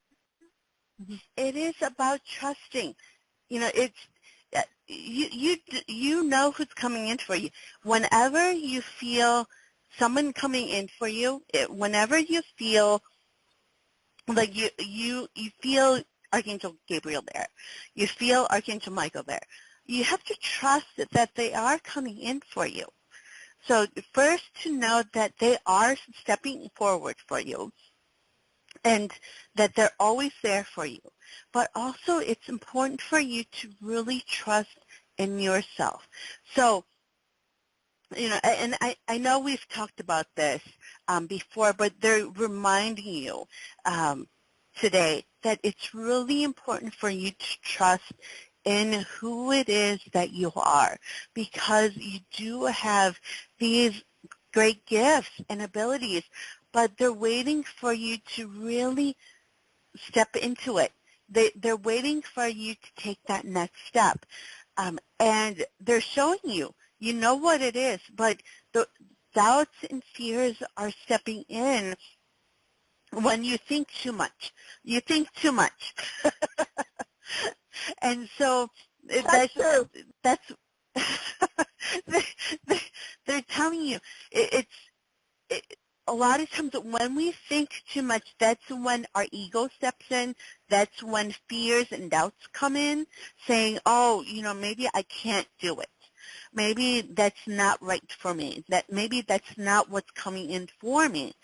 It is about trusting. It's you know who's coming in for you. Whenever you feel someone coming in for you, whenever you feel like you feel Archangel Gabriel there, you feel Archangel Michael there, you have to trust that they are coming in for you. So first to know that they are stepping forward for you and that they're always there for you. But also it's important for you to really trust in yourself. So, and I know we've talked about this before, but they're reminding you today that it's really important for you to trust in who it is that you are, because you do have these great gifts and abilities, but they're waiting for you to really step into it. They're waiting for you to take that next step. And they're showing you, you know what it is, but the doubts and fears are stepping in when you think too much. You think too much. And so that's they're telling you a lot of times when we think too much, that's when our ego steps in. That's when fears and doubts come in, saying, oh, maybe I can't do it. Maybe that's not right for me. Maybe that's not what's coming in for me.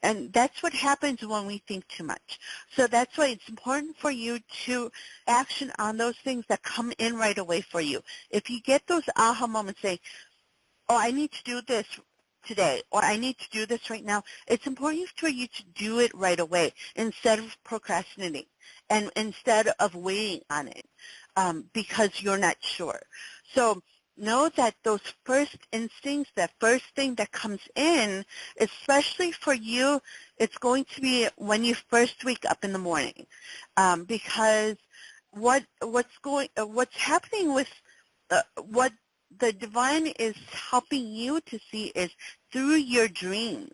And that's what happens when we think too much. So that's why it's important for you to action on those things that come in right away for you. If you get those aha moments, say, oh, I need to do this today, or I need to do this right now, it's important for you to do it right away instead of procrastinating and instead of waiting on it because you're not sure. So know that those first instincts, that first thing that comes in, especially for you, it's going to be when you first wake up in the morning, because what's happening with what the divine is helping you to see is through your dreams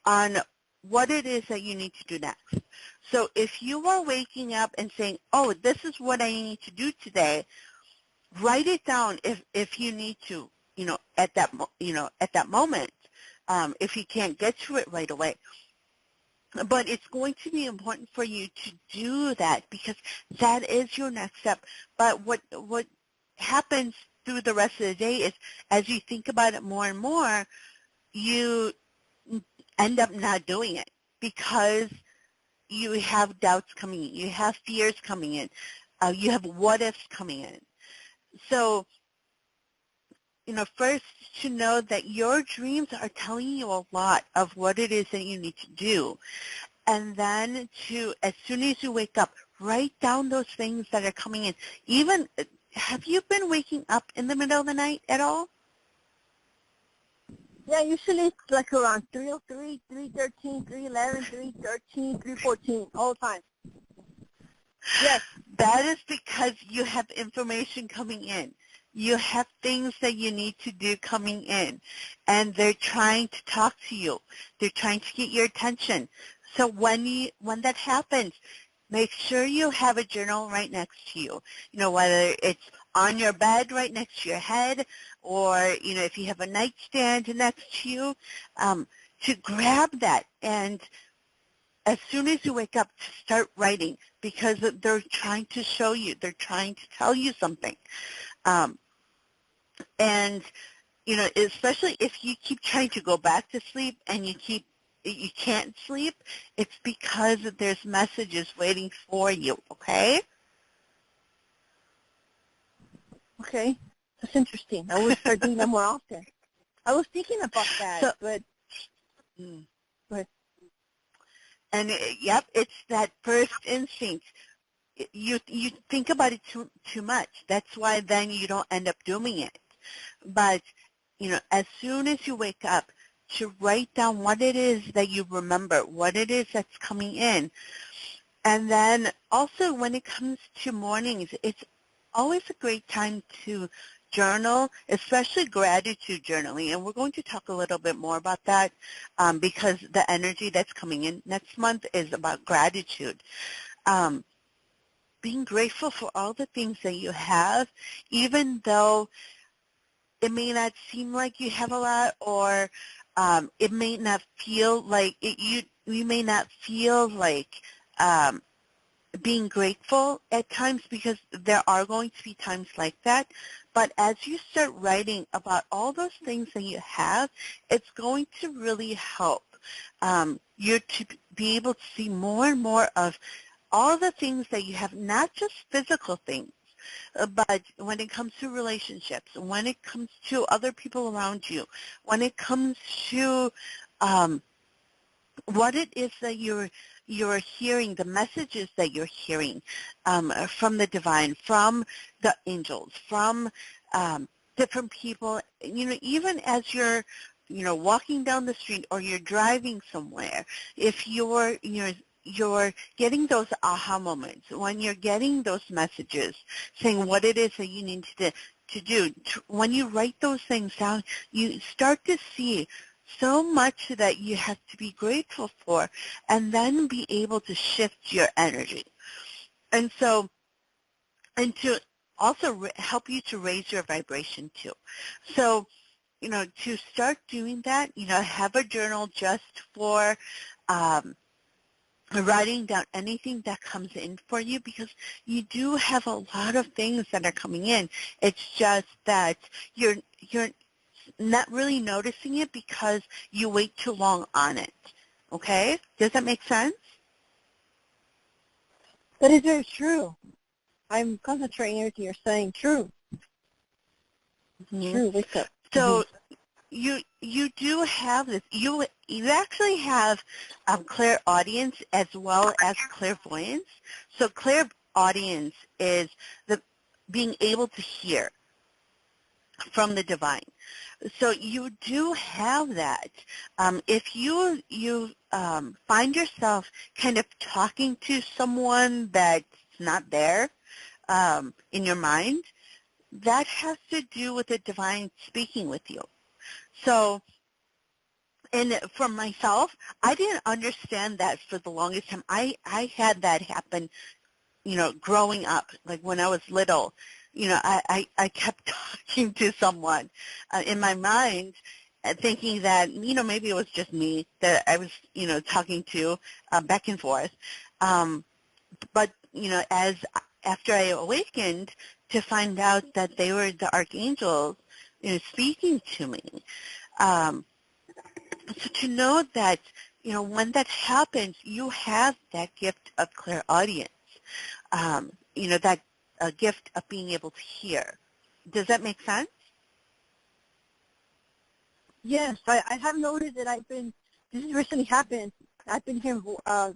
on what it is that you need to do next. So if you are waking up and saying, oh, this is what I need to do today, write it down if you need to, at that moment, if you can't get to it right away. But it's going to be important for you to do that because that is your next step. But what happens through the rest of the day is as you think about it more and more, you end up not doing it because you have doubts coming in, you have fears coming in, you have what-ifs coming in. So, first to know that your dreams are telling you a lot of what it is that you need to do. And then as soon as you wake up, write down those things that are coming in. Even, have you been waking up in the middle of the night at all? Yeah, usually it's like around 3:03, 3:13, 3:11, 3:13, 3:14, all the time. Yes. That is because you have information coming in. You have things that you need to do coming in, and they're trying to talk to you. They're trying to get your attention. So when that happens, make sure you have a journal right next to you. Whether it's on your bed right next to your head, or if you have a nightstand next to you, to grab that and as soon as you wake up, to start writing because they're trying to show you, they're trying to tell you something. And, especially if you keep trying to go back to sleep and you can't sleep, it's because there's messages waiting for you, okay? Okay. That's interesting. I will start doing that more often. I was thinking about that, but go ahead. And, yep, it's that first instinct. You think about it too much. That's why then you don't end up doing it. But, as soon as you wake up, to write down what it is that you remember, what it is that's coming in. And then also when it comes to mornings, it's always a great time to journal, especially gratitude journaling. And we're going to talk a little bit more about that because the energy that's coming in next month is about gratitude. Being grateful for all the things that you have, even though it may not seem like you have a lot, or it may not feel like you may not feel like being grateful at times, because there are going to be times like that. But as you start writing about all those things that you have, it's going to really help you to be able to see more and more of all the things that you have, not just physical things, but when it comes to relationships, when it comes to other people around you, when it comes to what it is that you're hearing, the messages that you're hearing from the divine, from the angels, from different people, even as you're walking down the street or you're driving somewhere, if you're getting those aha moments, when you're getting those messages saying what it is that you need to do, when you write those things down, you start to see so much that you have to be grateful for, and then be able to shift your energy. And so, and to also help you to raise your vibration too. So to start doing that, have a journal just for writing down anything that comes in for you, because you do have a lot of things that are coming in. It's just that you're not really noticing it because you wait too long on it. Okay? Does that make sense? That is very true. I'm concentrating everything you're saying. True. Mm-hmm. True. Wake up. So you do have this. You actually have clairaudience as well as clairvoyance. So clairaudience is the being able to hear from the divine. So you do have that. If you find yourself kind of talking to someone that's not there in your mind, that has to do with the divine speaking with you. So, and for myself, I didn't understand that for the longest time. I had that happen, growing up, like when I was little. I kept talking to someone in my mind, thinking that, maybe it was just me that I was, talking to back and forth. But, after I awakened, to find out that they were the archangels, speaking to me. So to know that, when that happens, you have that gift of clairaudience, that gift of being able to hear. Does that make sense? Yes, I have noticed that this has recently happened. I've been hearing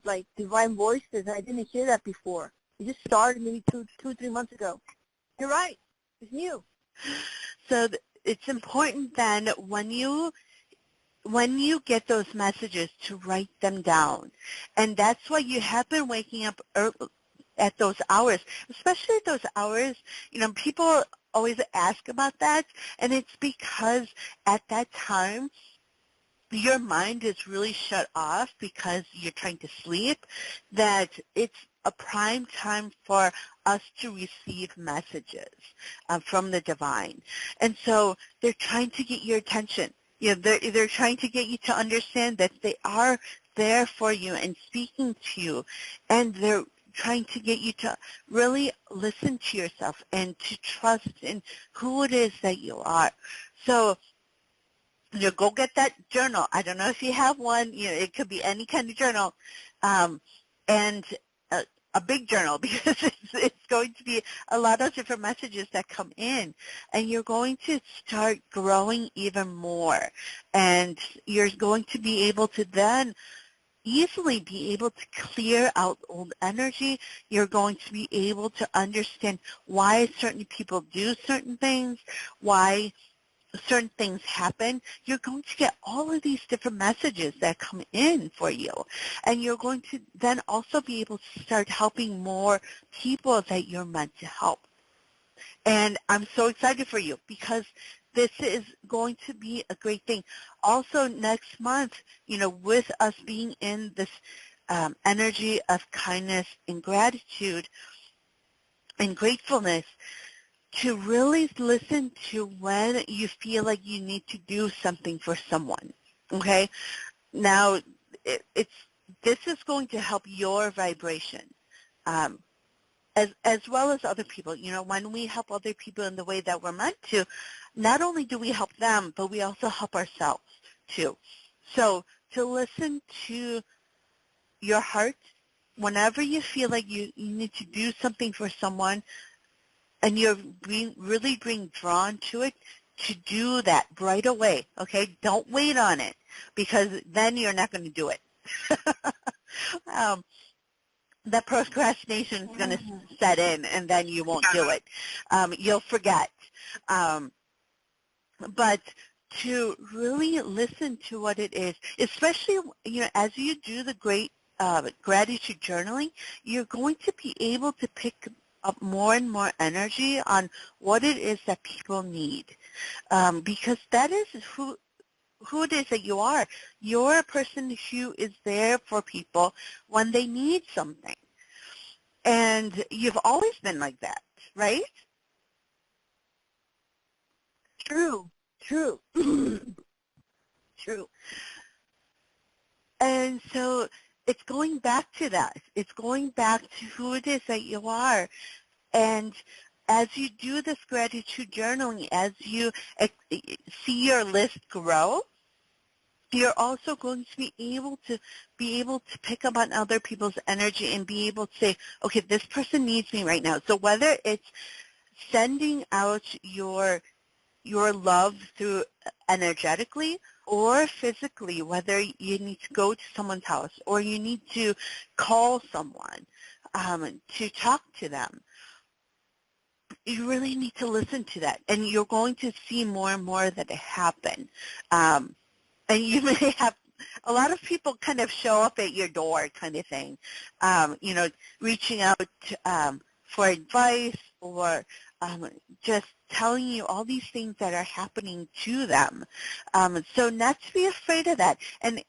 like divine voices. I didn't hear that before. It just started maybe 3 months ago. You're right. It's new. So it's important then when you get those messages to write them down. And that's why you have been waking up at those hours, especially at those hours. People always ask about that, and it's because at that time your mind is really shut off because you're trying to sleep, that it's a prime time for us to receive messages from the divine. And so they're trying to get your attention. They're trying to get you to understand that they are there for you and speaking to you, and they're trying to get you to really listen to yourself and to trust in who it is that you are. So go get that journal. I don't know if you have one. It could be any kind of journal, and a big journal, because it's going to be a lot of different messages that come in, and you're going to start growing even more, and you're going to be able to then easily be able to clear out old energy. You're going to be able to understand why certain people do certain things, why certain things happen. You're going to get all of these different messages that come in for you. And you're going to then also be able to start helping more people that you're meant to help. And I'm so excited for you, because this is going to be a great thing. Also next month, with us being in this energy of kindness and gratitude and gratefulness, to really listen to when you feel like you need to do something for someone, okay? Now, this is going to help your vibration, as well as other people. When we help other people in the way that we're meant to, not only do we help them, but we also help ourselves too. So to listen to your heart whenever you feel like you need to do something for someone, and you're really being drawn to it, to do that right away, okay? Don't wait on it, because then you're not going to do it. That procrastination is going to set in, and then you won't do it. You'll forget. But to really listen to what it is, especially as you do the great gratitude journaling, you're going to be able to pick up more and more energy on what it is that people need, because that is who it is that you are. You're a person who is there for people when they need something, and you've always been like that, right? True. True. True. And so it's going back to that. It's going back to who it is that you are. And as you do this gratitude journaling, as you see your list grow, you're also going to be able to pick up on other people's energy and be able to say, okay, this person needs me right now. So whether it's sending out your love through energetically or physically, whether you need to go to someone's house or you need to call someone to talk to them, you really need to listen to that. And you're going to see more and more that it happen. And you may have a lot of people kind of show up at your door kind of thing, reaching out for advice or just telling you all these things that are happening to them. So not to be afraid of that. And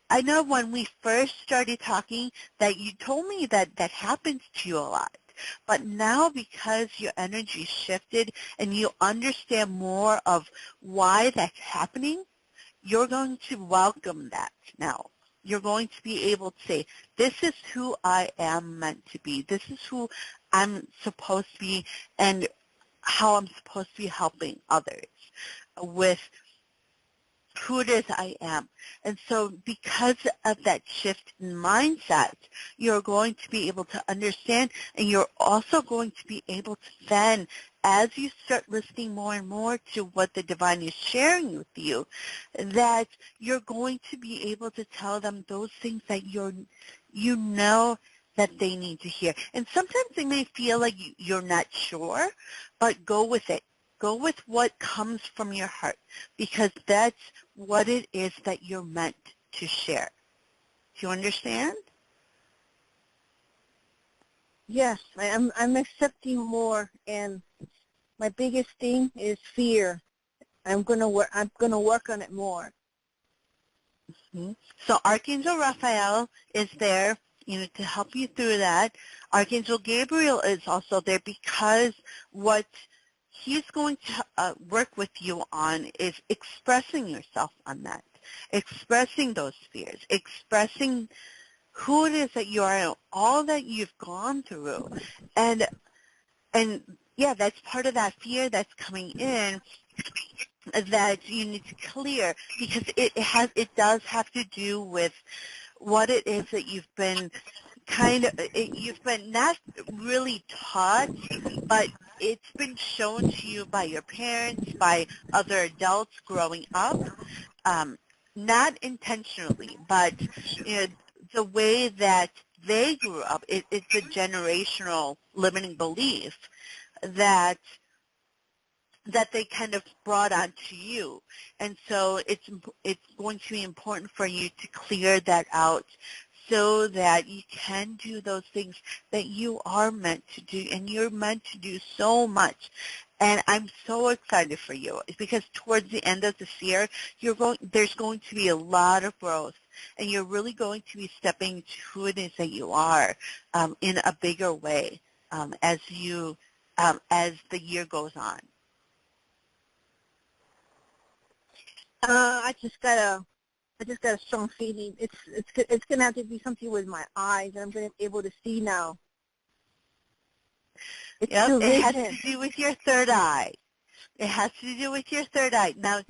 I know when we first started talking that you told me that that happens to you a lot. But now because your energy shifted and you understand more of why that's happening, you're going to welcome that now. You're going to be able to say, this is who I am meant to be. This is who I'm supposed to be and how I'm supposed to be helping others with who it is I am. And so because of that shift in mindset, you're going to be able to understand, and you're also going to be able to then, as you start listening more and more to what the divine is sharing with you, that you're going to be able to tell them those things that you know that they need to hear. And sometimes they may feel like you're not sure, but go with it. Go with what comes from your heart, because that's what it is that you're meant to share. Do you understand? Yes, I'm accepting more, and my biggest thing is fear. I'm gonna work on it more. Mm-hmm. So Archangel Raphael is there, to help you through that. Archangel Gabriel is also there because what he's going to work with you on is expressing yourself on that, expressing those fears, expressing who it is that you are and all that you've gone through. And yeah, that's part of that fear that's coming in that you need to clear, because it does have to do with what it is that you've been you've been not really taught, but it's been shown to you by your parents, by other adults growing up, not intentionally, but the way that they grew up, it's a generational limiting belief that they kind of brought onto you. And so it's going to be important for you to clear that out so that you can do those things that you are meant to do, and you're meant to do so much. And I'm so excited for you because towards the end of this year, there's going to be a lot of growth, and you're really going to be stepping to who it is that you are in a bigger way as the year goes on. I just got a strong feeling. It's gonna have to be something with my eyes, and I'm gonna be able to see now. It's yep, it has to do with your third eye. It has to do with your third eye. Now,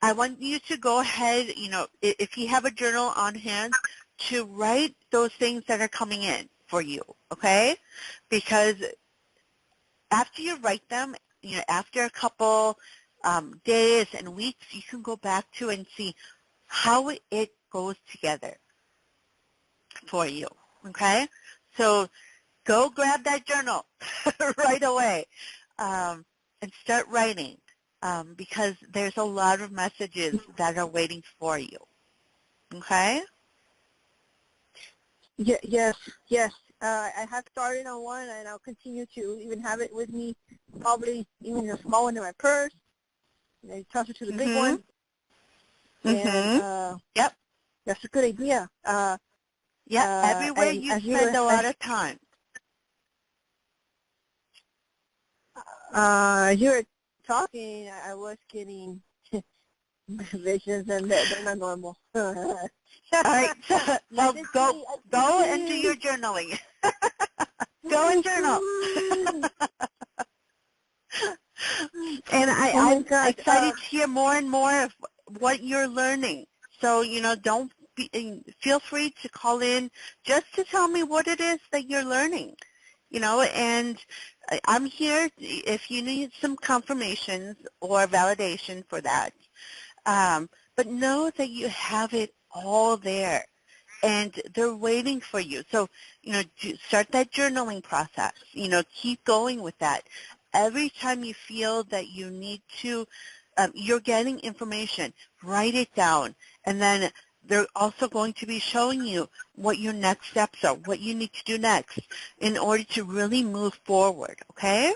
I want you to go ahead, if you have a journal on hand, to write those things that are coming in for you, okay? Because after you write them, after a couple days and weeks, you can go back to and see how it goes together for you, okay? So go grab that journal right away and start writing because there's a lot of messages that are waiting for you, okay? Yes. I have started on one, and I'll continue to even have it with me, probably even a small one in my purse, and then transfer to the big one. And yep, that's a good idea. Everywhere you spend a lot of time. You're talking, I was getting visions, and they're not normal. All right, so well, go and do your journaling. Go and journal. And I'm excited to hear more and more of what you're learning. So, don't feel free to call in just to tell me what it is that you're learning, and I'm here if you need some confirmations or validation for that. But know that you have it all there, and they're waiting for you. So, start that journaling process. Keep going with that. Every time you feel that you need to, you're getting information, write it down, and then they're also going to be showing you what your next steps are, what you need to do next in order to really move forward, okay?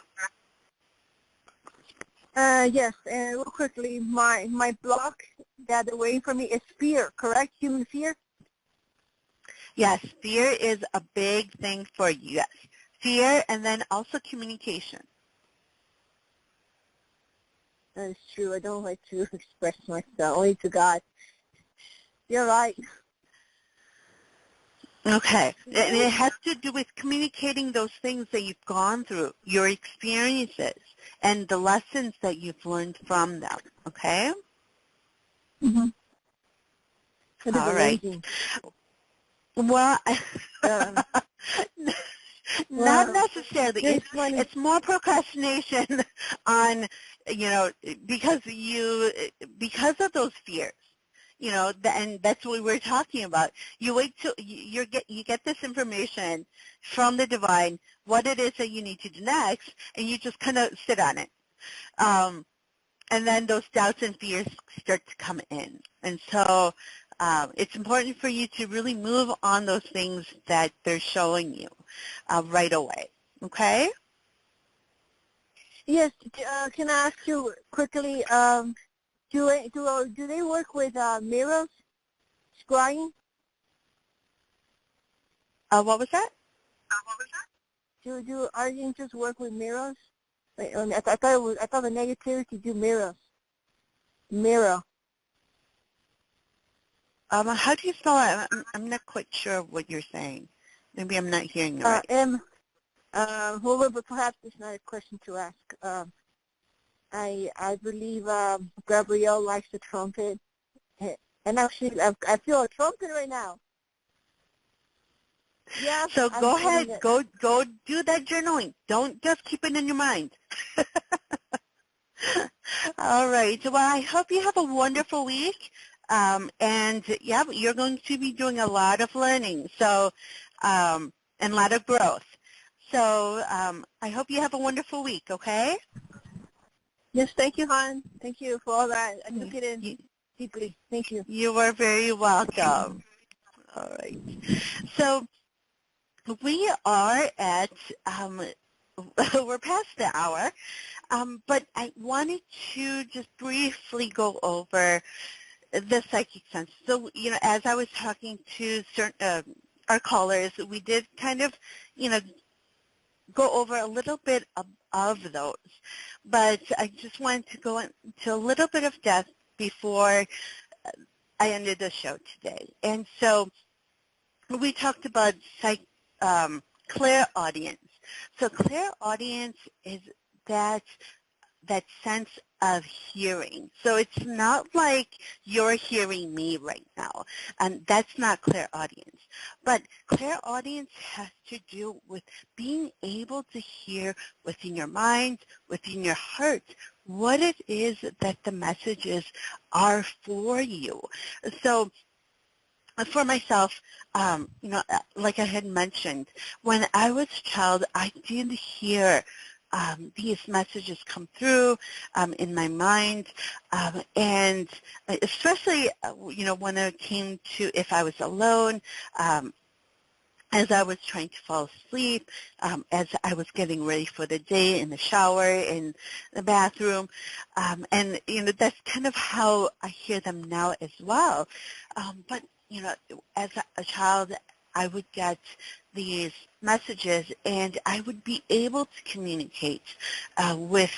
Yes, and real quickly, my block that they're waiting for me is fear, correct? Human fear? Yes, fear is a big thing for you, yes. Fear and then also communication. That is true. I don't like to express myself, only to God. You're right. Okay, and it has to do with communicating those things that you've gone through, your experiences, and the lessons that you've learned from them, okay? Mm-hmm. All right. Well, not necessarily. It's more procrastination on, because of those fears. And that's what we're talking about. You wait till you get this information from the divine, what it is that you need to do next, and you just kind of sit on it. And then those doubts and fears start to come in. And so it's important for you to really move on those things that they're showing you right away. Okay? Yes. Can I ask you quickly? Do they work with mirrors, scrying? What was that? Do our angels work with mirrors? I thought the negativity do mirrors. Mirror. How do you spell it? I'm not quite sure what you're saying. Maybe I'm not hearing it right. Well, but perhaps it's not a question to ask. I believe Gabrielle likes the trumpet, and actually I feel a trumpet right now. Yeah. So go ahead, go do that journaling. Don't just keep it in your mind. All right. Well, I hope you have a wonderful week. And yeah, you're going to be doing a lot of learning, so and a lot of growth. So I hope you have a wonderful week. Okay. Yes, thank you, hon. Thank you for all that. I took it in deeply. Thank you. You are very welcome. All right. So we are at, we're past the hour, but I wanted to just briefly go over the psychic sense. So, as I was talking to certain, our callers, we did kind of, go over a little bit of those. But I just wanted to go into a little bit of depth before I ended the show today. And so we talked about clairaudience. So clairaudience is that sense of hearing. So it's not like you're hearing me right now. And that's not clairaudience. But clairaudience has to do with being able to hear within your mind, within your heart, what it is that the messages are for you. So for myself, like I had mentioned, when I was a child, I did hear these messages come through in my mind, and especially, when it came to if I was alone, as I was trying to fall asleep, as I was getting ready for the day in the shower, in the bathroom, and, that's kind of how I hear them now as well. But, as a child, I would get these messages, and I would be able to communicate with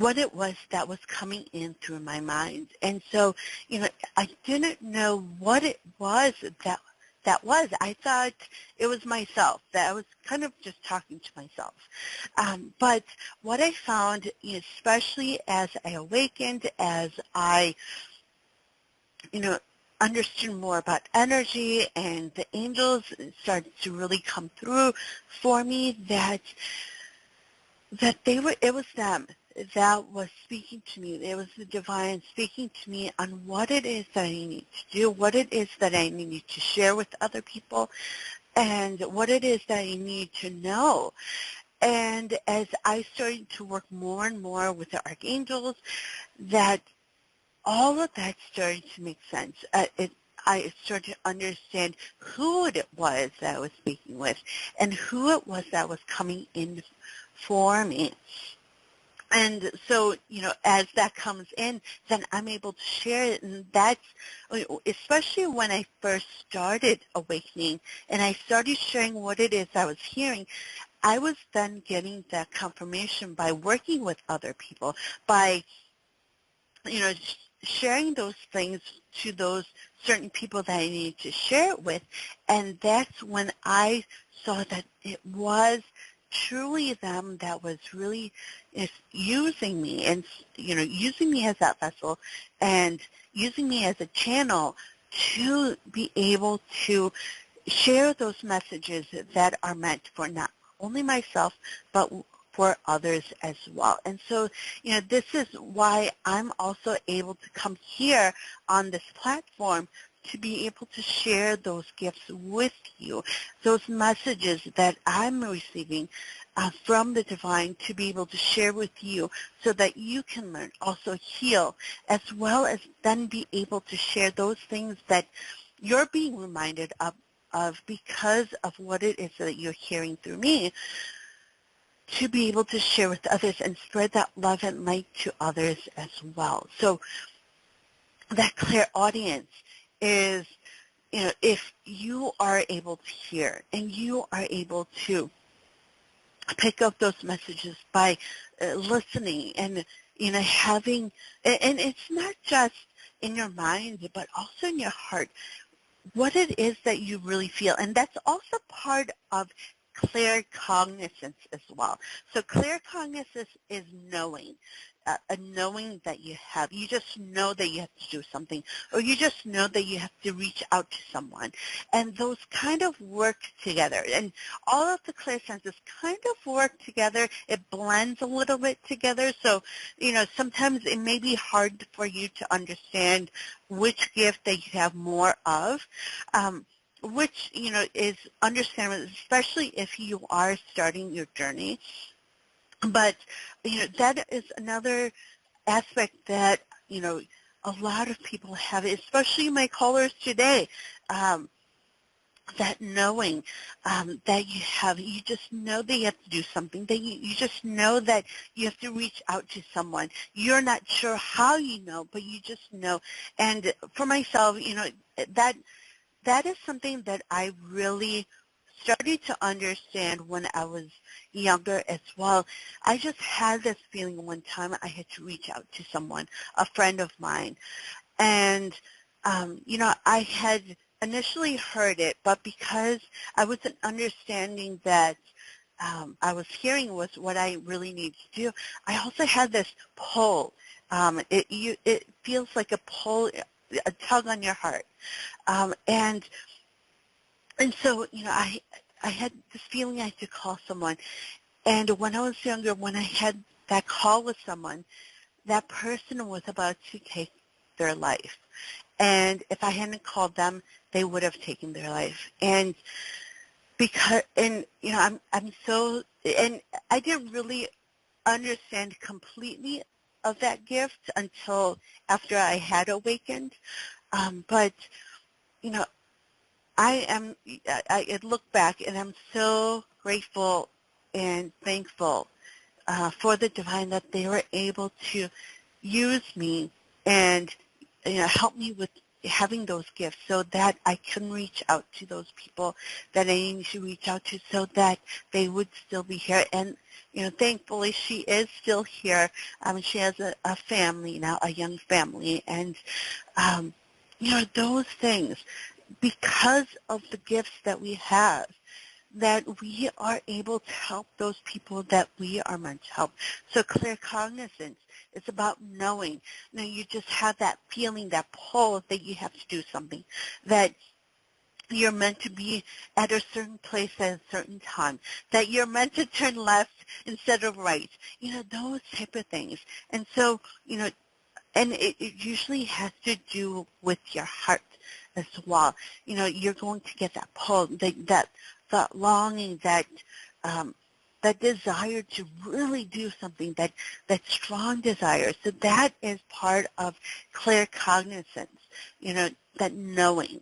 what it was that was coming in through my mind. And so, I didn't know what it was that was. I thought it was myself, that I was kind of just talking to myself. But what I found, especially as I awakened, as I, understood more about energy and the angels started to really come through for me, that it was them that was speaking to me. It was the divine speaking to me on what it is that I need to do, what it is that I need to share with other people, and what it is that I need to know. And as I started to work more and more with the archangels, that all of that started to make sense. I started to understand who it was that I was speaking with and who it was that was coming in for me. And so, as that comes in, then I'm able to share it. And that's, especially when I first started awakening and I started sharing what it is I was hearing, I was then getting that confirmation by working with other people, by, sharing those things to those certain people that I needed to share it with. And that's when I saw that it was truly them that was really using me and, using me as that vessel and using me as a channel to be able to share those messages that are meant for not only myself, but for others as well. And so, this is why I'm also able to come here on this platform to be able to share those gifts with you, those messages that I'm receiving from the divine, to be able to share with you so that you can learn, also heal, as well as then be able to share those things that you're being reminded of because of what it is that you're hearing through me, to be able to share with others and spread that love and light to others as well. So that clairaudience is, if you are able to hear and you are able to pick up those messages by listening and, having, and it's not just in your mind, but also in your heart, what it is that you really feel. And that's also part of claircognizance as well. So claircognizance is knowing, a knowing that you have. You just know that you have to do something, or you just know that you have to reach out to someone. And those kind of work together. And all of the clairsenses kind of work together. It blends a little bit together. So, sometimes it may be hard for you to understand which gift that you have more of. Which, is understandable, especially if you are starting your journey. But, that is another aspect that, a lot of people have, especially my callers today, that knowing that you have, you just know that you have to do something, that you just know that you have to reach out to someone. You're not sure how you know, but you just know. And for myself, that is something that I really started to understand when I was younger as well. I just had this feeling one time I had to reach out to someone, a friend of mine. And, I had initially heard it, but because I wasn't understanding that I was hearing was what I really needed to do, I also had this pull. It feels like a pull, a tug on your heart. And so, I had this feeling I had to call someone. And when I was younger, when I had that call with someone, that person was about to take their life. And if I hadn't called them, they would have taken their life. And I'm so, and I didn't really understand completely of that gift until after I had awakened. But, I look back and I'm so grateful and thankful for the divine that they were able to use me and help me with having those gifts so that I can reach out to those people that I need to reach out to so that they would still be here. And, thankfully she is still here. She has a family now, a young family. And, those things, because of the gifts that we have, that we are able to help those people that we are meant to help. So clear cognizance is about knowing. You just have that feeling, that pull that you have to do something, that you're meant to be at a certain place at a certain time, that you're meant to turn left instead of right, those type of things. And so, and it usually has to do with your heart as well. You're going to get that pull, that longing, that desire to really do something, that strong desire. So that is part of clear cognizance, that knowing.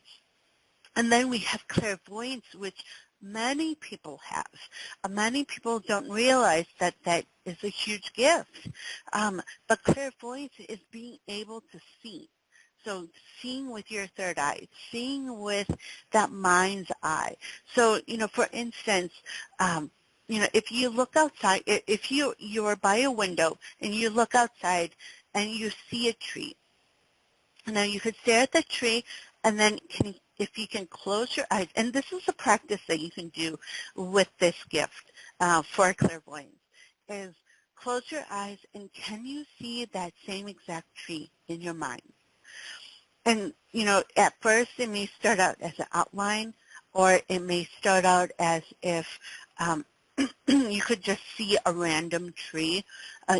And then we have clairvoyance, which many people have. Many people don't realize that that is a huge gift. But clairvoyance is being able to see. So seeing with your third eye, seeing with that mind's eye. So, for instance, if you look outside, if you are by a window and you look outside and you see a tree, now you could stare at the tree and then if you can close your eyes, and this is a practice that you can do with this gift for clairvoyance, is close your eyes and can you see that same exact tree in your mind? And, at first it may start out as an outline, or it may start out as if you could just see a random tree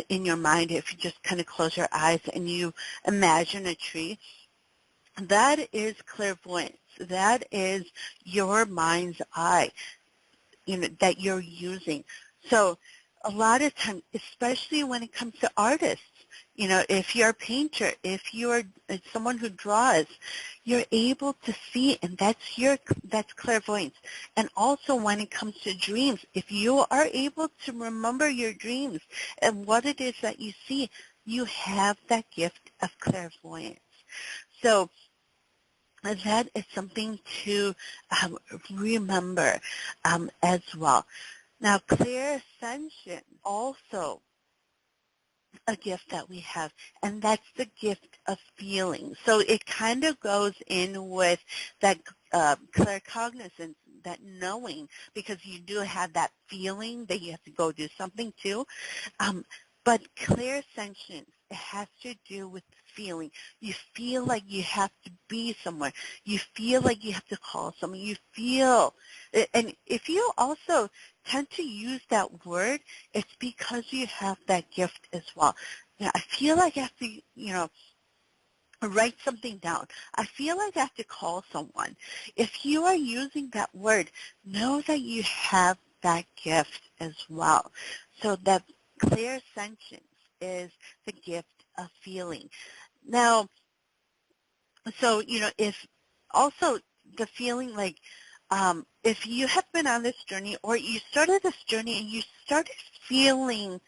in your mind if you just kind of close your eyes and you imagine a tree. That is clairvoyance. That is your mind's eye, that you're using. So a lot of times, especially when it comes to artists, if you're a painter, if you're someone who draws, you're able to see, and that's clairvoyance. And also when it comes to dreams, if you are able to remember your dreams and what it is that you see, you have that gift of clairvoyance. So that is something to remember as well. Now, clairsentience, also a gift that we have, and that's the gift of feeling. So it kind of goes in with that claircognizance, that knowing, because you do have that feeling that you have to go do something too. But clairsentience, it has to do with feeling. You feel like you have to be somewhere. You feel like you have to call someone. You feel, and if you also tend to use that word, it's because you have that gift as well. I feel like I have to, write something down. I feel like I have to call someone. If you are using that word, know that you have that gift as well. So that clairsentience is the gift of feeling. Now, so, if also the feeling like, if you have been on this journey or you started this journey and you started feeling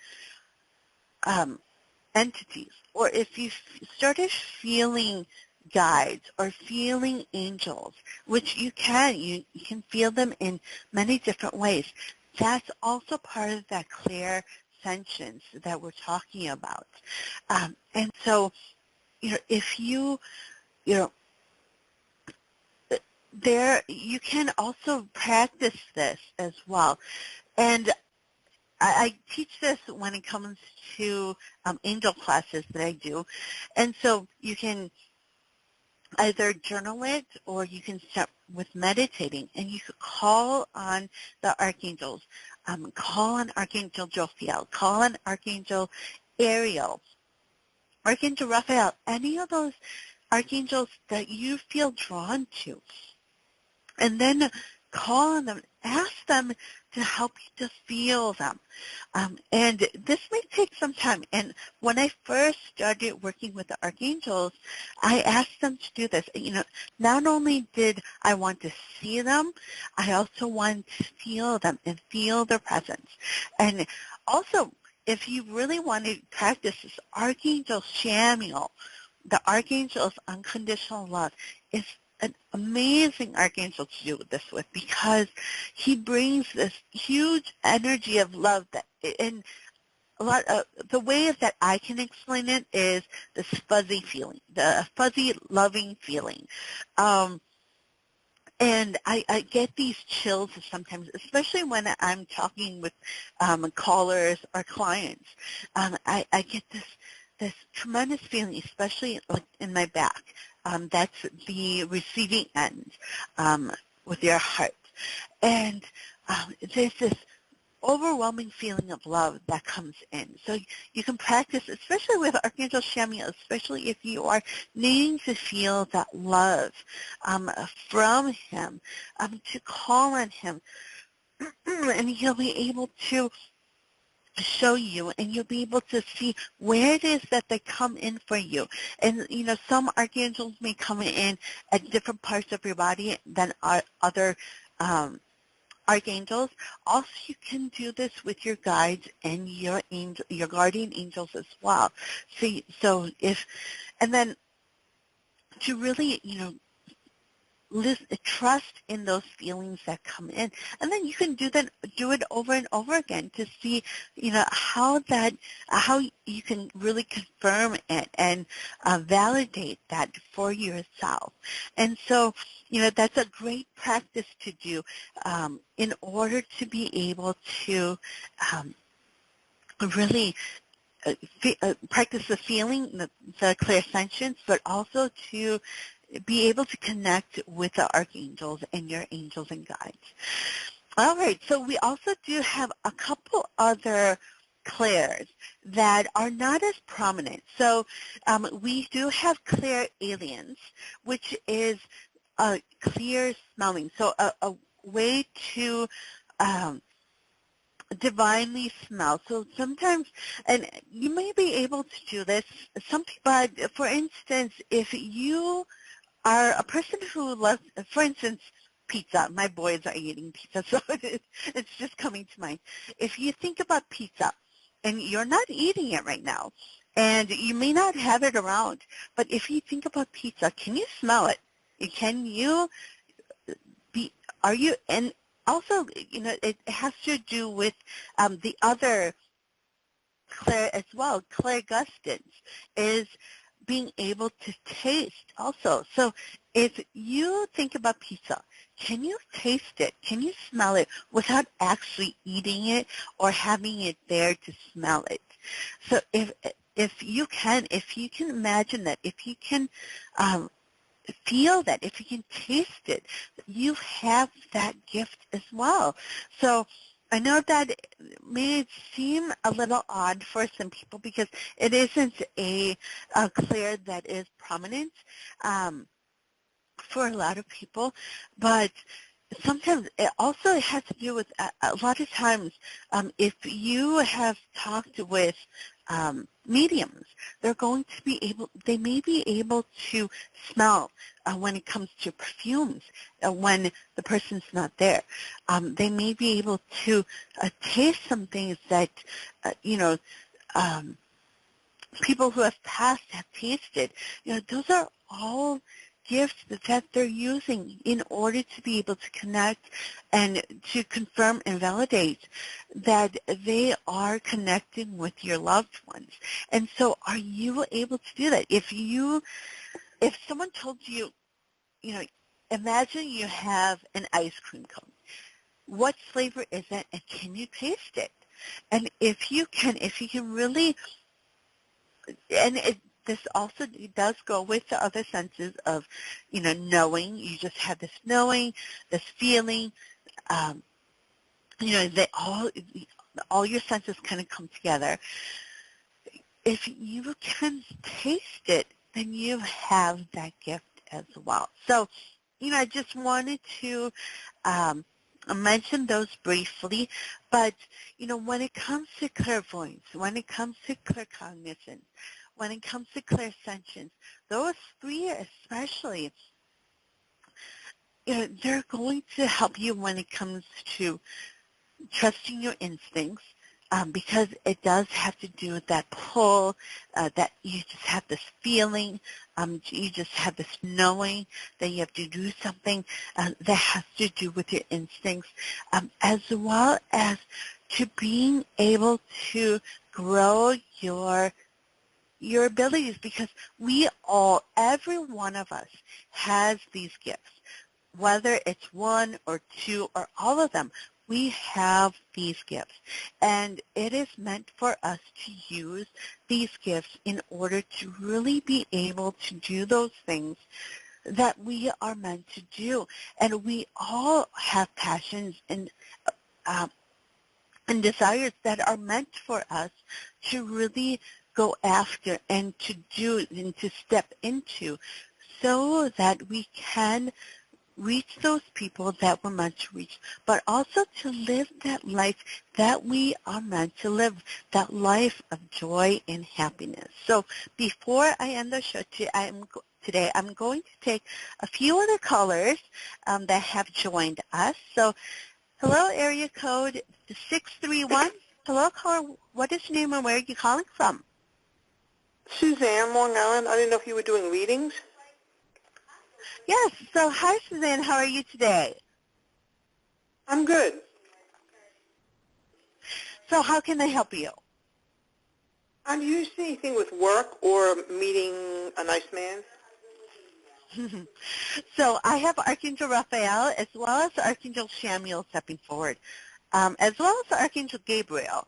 entities, or if you started feeling guides or feeling angels, which you can feel them in many different ways, that's also part of that clairsentience that we're talking about. And so, if you can also practice this as well. And I teach this when it comes to angel classes that I do. And so you can either journal it or you can start with meditating, and you could call on the archangels, call on Archangel Jophiel, call on Archangel Ariel, Archangel Raphael, any of those archangels that you feel drawn to. And then call on them, ask them to help you to feel them. And this may take some time. And when I first started working with the archangels, I asked them to do this. Not only did I want to see them, I also wanted to feel them and feel their presence. And also, if you really want to practice this, Archangel Samuel the Archangel's unconditional love is an amazing archangel to do this with, because he brings this huge energy of love that, and a lot of the way that I can explain it is this fuzzy feeling, the fuzzy loving feeling. And I get these chills sometimes, especially when I'm talking with callers or clients. I get this tremendous feeling, especially like in my back. That's the receiving end with your heart. And there's this overwhelming feeling of love that comes in. So you can practice, especially with Archangel Chamuel, especially if you are needing to feel that love from him, to call on him, and he'll be able to show you, and you'll be able to see where it is that they come in for you. And, some archangels may come in at different parts of your body than other archangels. Also, you can do this with your guides and your guardian angels as well. And then to really, trust in those feelings that come in, and then you can do it over and over again to see, how you can really confirm it and validate that for yourself. And so, that's a great practice to do in order to be able to really practice the feeling, the clairsentience, but also to be able to connect with the archangels and your angels and guides. All right, so we also do have a couple other clairs that are not as prominent. So we do have clair aliens, which is clear smelling. So a way to divinely smell. So sometimes, and you may be able to do this, but for instance, if you are a person who loves, for instance, pizza. My boys are eating pizza, so it's just coming to mind. If you think about pizza, and you're not eating it right now, and you may not have it around, but if you think about pizza, can you smell it? Can you and also, it has to do with the other clair as well. Clairgustance is being able to taste also. So if you think about pizza, can you taste it? Can you smell it without actually eating it or having it there to smell it? So if you can imagine that, if you can feel that, if you can taste it, you have that gift as well. So I know that may seem a little odd for some people because it isn't a clair that is prominent for a lot of people, but sometimes it also has to do with a lot of times if you have talked with mediums, they may be able to smell when it comes to perfumes when the person's not there. They may be able to taste some things that, people who have passed have tasted. Those are all gifts that they're using in order to be able to connect and to confirm and validate that they are connecting with your loved ones. And so are you able to do that? If someone told you, imagine you have an ice cream cone. What flavor is it, and can you taste it? And if you can really, and this also does go with the other senses of, knowing. You just have this knowing, this feeling, that all your senses kind of come together. If you can taste it, then you have that gift as well. So, I just wanted to mention those briefly, but, when it comes to clairvoyance, when it comes to claircognizance, when it comes to clairsentience, those three especially, they're going to help you when it comes to trusting your instincts, because it does have to do with that pull, that you just have this feeling, you just have this knowing that you have to do something that has to do with your instincts, as well as to being able to grow your abilities, because we all, every one of us has these gifts, whether it's one or two or all of them. We have these gifts, and it is meant for us to use these gifts in order to really be able to do those things that we are meant to do. And we all have passions and desires that are meant for us to really go after and to do and to step into, so that we can reach those people that we're meant to reach, but also to live that life that we are meant to live, that life of joy and happiness. So before I end the show today, I'm going to take a few other callers that have joined us. So hello, area code 631. Hello, caller. What is your name and where are you calling from? Suzanne, Long Island. I didn't know if you were doing readings. Yes. So hi, Suzanne. How are you today? I'm good. So how can I help you? Do you see anything with work or meeting a nice man? So I have Archangel Raphael as well as Archangel Samuel stepping forward, as well as Archangel Gabriel.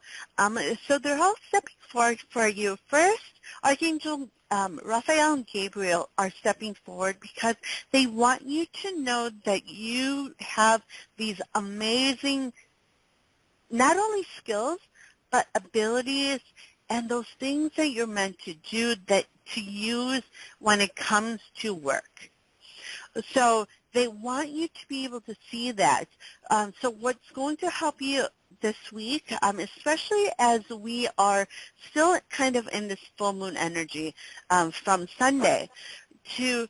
So they're all stepping forward for you. First, Archangel Raphael and Gabriel are stepping forward because they want you to know that you have these amazing, not only skills, but abilities and those things that you're meant to do, that to use when it comes to work. So they want you to be able to see that. So what's going to help you this week, especially as we are still kind of in this full moon energy from Sunday, to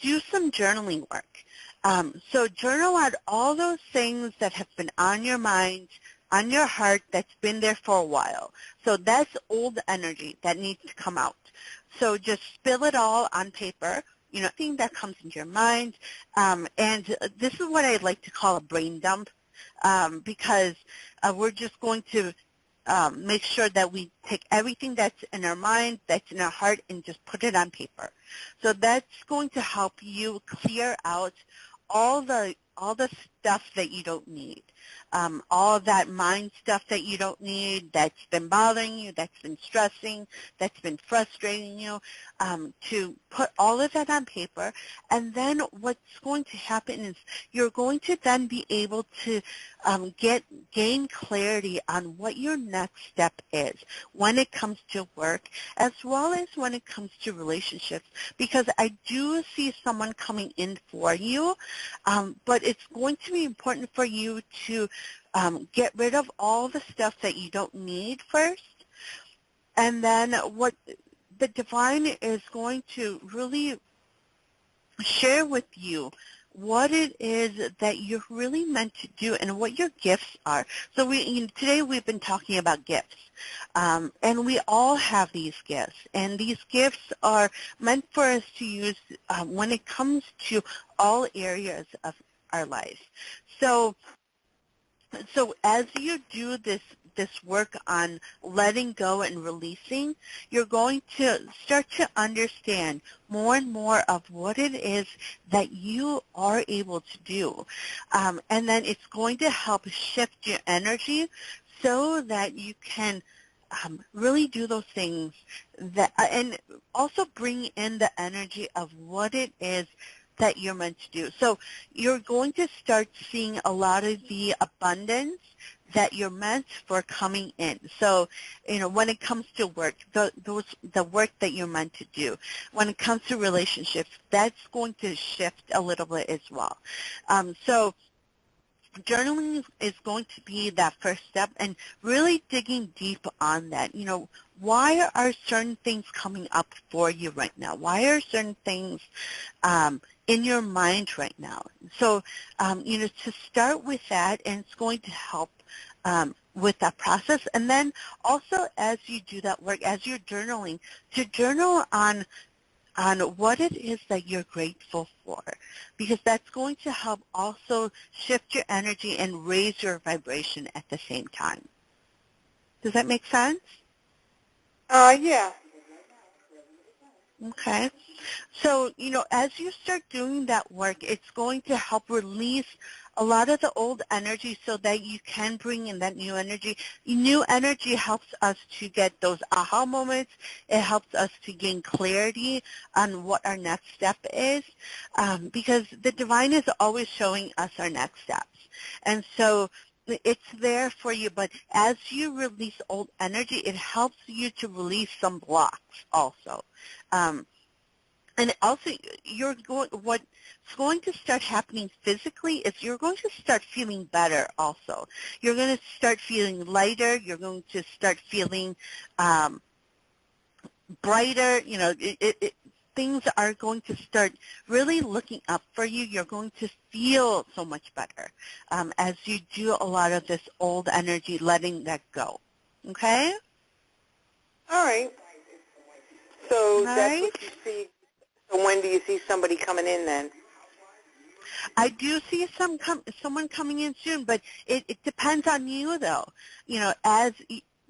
do some journaling work. So journal out all those things that have been on your mind, on your heart, that's been there for a while. So that's old energy that needs to come out. So just spill it all on paper, anything that comes into your mind. And this is what I like to call a brain dump, because we're just going to make sure that we take everything that's in our mind, that's in our heart, and just put it on paper. So that's going to help you clear out all the stuff that you don't need, all that mind stuff that you don't need, that's been bothering you, that's been stressing, that's been frustrating you, to put all of that on paper. And then what's going to happen is you're going to then be able to gain clarity on what your next step is when it comes to work, as well as when it comes to relationships, because I do see someone coming in for you, but it's going to be important for you to get rid of all the stuff that you don't need first. And then what the divine is going to really share with you what it is that you're really meant to do and what your gifts are. So today we've been talking about gifts, and we all have these gifts, and these gifts are meant for us to use when it comes to all areas of our life. So as you do this work on letting go and releasing, you're going to start to understand more and more of what it is that you are able to do. And then it's going to help shift your energy so that you can really do those things that, and also bring in the energy of what it is that you're meant to do. So you're going to start seeing a lot of the abundance that you're meant for coming in. So, when it comes to work, the work that you're meant to do. When it comes to relationships, that's going to shift a little bit as well. So journaling is going to be that first step, and really digging deep on that. Why are certain things coming up for you right now? Why are certain things in your mind right now? So, to start with that, and it's going to help with that process. And then also as you do that work, as you're journaling, to journal on what it is that you're grateful for, because that's going to help also shift your energy and raise your vibration at the same time. Does that make sense? Yeah. Okay. So, as you start doing that work, it's going to help release a lot of the old energy so that you can bring in that new energy. New energy helps us to get those aha moments. It helps us to gain clarity on what our next step is, because the divine is always showing us our next steps. And so it's there for you, but as you release old energy, it helps you to release some blocks also. And also, what's going to start happening physically is you're going to start feeling better also. You're going to start feeling lighter. You're going to start feeling brighter. Things are going to start really looking up for you. You're going to feel so much better as you do a lot of this old energy, letting that go. Okay? All right. So All that's right. what you see. So when do you see somebody coming in then? I do see someone coming in soon, but it depends on you, though. As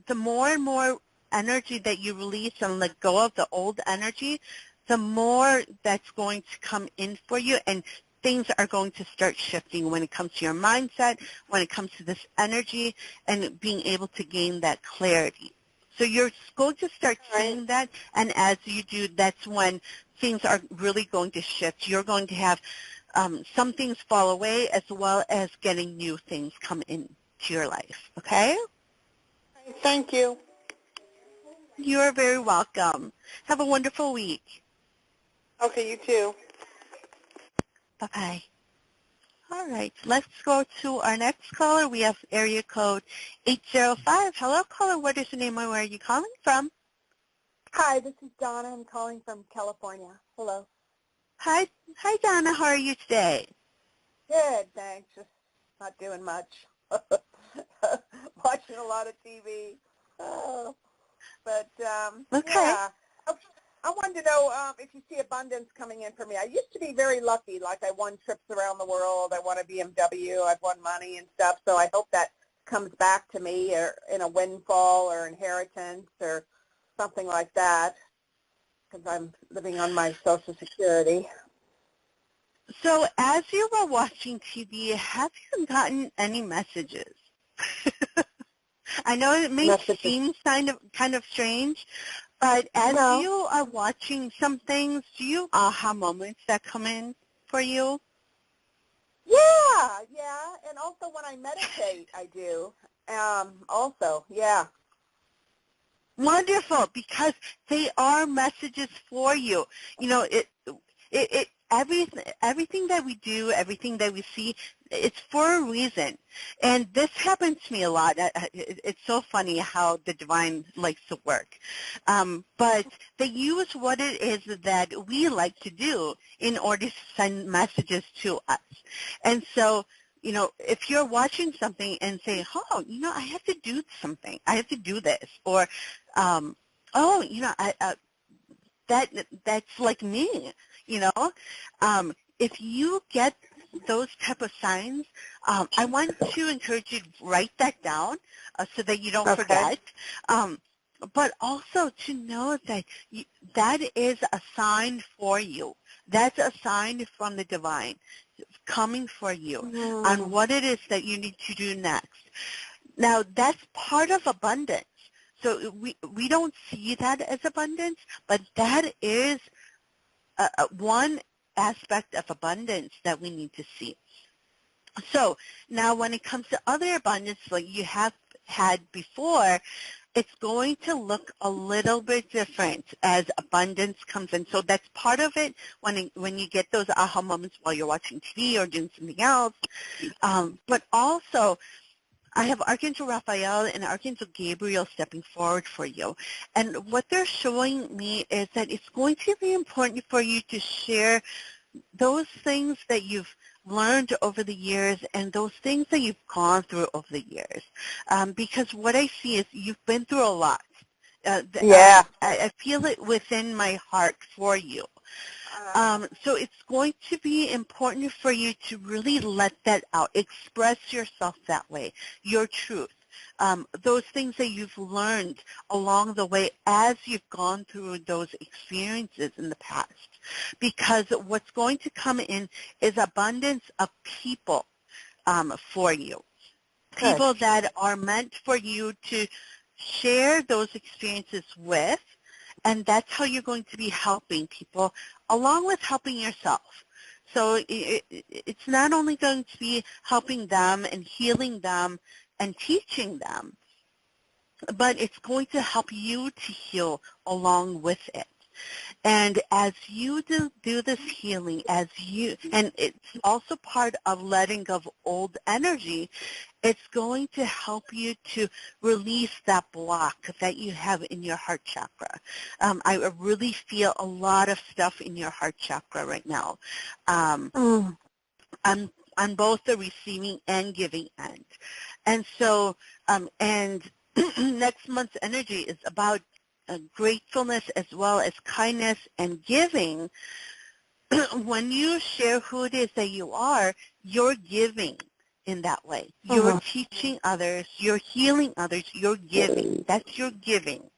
the more and more energy that you release and let go of the old energy, the more that's going to come in for you, and things are going to start shifting when it comes to your mindset, when it comes to this energy, and being able to gain that clarity. So you're going to start seeing that, and as you do, that's when things are really going to shift. You're going to have some things fall away, as well as getting new things come into your life, okay? Thank you. You are very welcome. Have a wonderful week. Okay, you too. Bye-bye. All right, let's go to our next caller. We have area code 805. Hello, caller. What is your name and where are you calling from? Hi, this is Donna. I'm calling from California. Hello. Hi, Donna. How are you today? Good, thanks. Just not doing much. Watching a lot of TV. Oh. But, Okay. yeah. I wanted to know if you see abundance coming in for me. I used to be very lucky. Like I won trips around the world. I won a BMW. I've won money and stuff. So I hope that comes back to me or in a windfall or inheritance or something like that, because I'm living on my Social Security. So as you were watching TV, have you gotten any messages? I know it may seem kind of strange, but as you are watching some things, do you aha moments that come in for you? Yeah, and also when I meditate, I do. Also, yeah. Wonderful, because they are messages for you. Everything that we do, everything that we see, it's for a reason. And this happens to me a lot. It's so funny how the divine likes to work. But they use what it is that we like to do in order to send messages to us. And so, if you're watching something and say, I have to do something. I have to do this. Or, that's like me, if you get those type of signs, I want to encourage you to write that down so that you don't forget. But also to know that that is a sign for you. That's a sign from the divine coming for you on what it is that you need to do next. Now, that's part of abundance. So we don't see that as abundance, but that is one aspect of abundance that we need to see. So now when it comes to other abundance like you have had before, it's going to look a little bit different as abundance comes in. So that's part of it when you get those aha moments while you're watching TV or doing something else. But also, I have Archangel Raphael and Archangel Gabriel stepping forward for you. And what they're showing me is that it's going to be important for you to share those things that you've learned over the years and those things that you've gone through over the years. Because what I see is you've been through a lot. I feel it within my heart for you. So it's going to be important for you to really let that out, express yourself that way, your truth. Those things that you've learned along the way as you've gone through those experiences in the past. Because what's going to come in is abundance of people for you. Good. People that are meant for you to share those experiences with, and that's how you're going to be helping people along with helping yourself. So it's not only going to be helping them and healing them and teaching them, but it's going to help you to heal along with it. And as you do this healing, and it's also part of letting go of old energy, it's going to help you to release that block that you have in your heart chakra. I really feel a lot of stuff in your heart chakra right now, on both the receiving and giving end. And so, and next month's energy is about gratefulness as well as kindness and giving. When you share who it is that you are, you're giving in that way. You're teaching others, you're healing others, you're giving. That's your giving.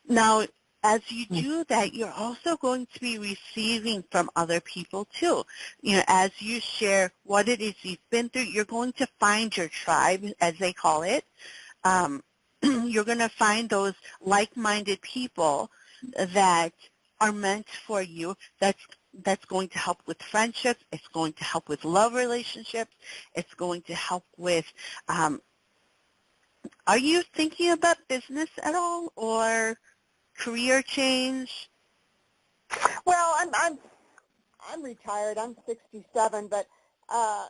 Now, as you do that, you're also going to be receiving from other people too. You know, as you share what it is you've been through, you're going to find your tribe, as they call it. You're going to find those like-minded people that are meant for you. That's going to help with friendships. It's going to help with love relationships. It's going to help with, are you thinking about business at all or career change? Well, I'm retired. I'm 67, but I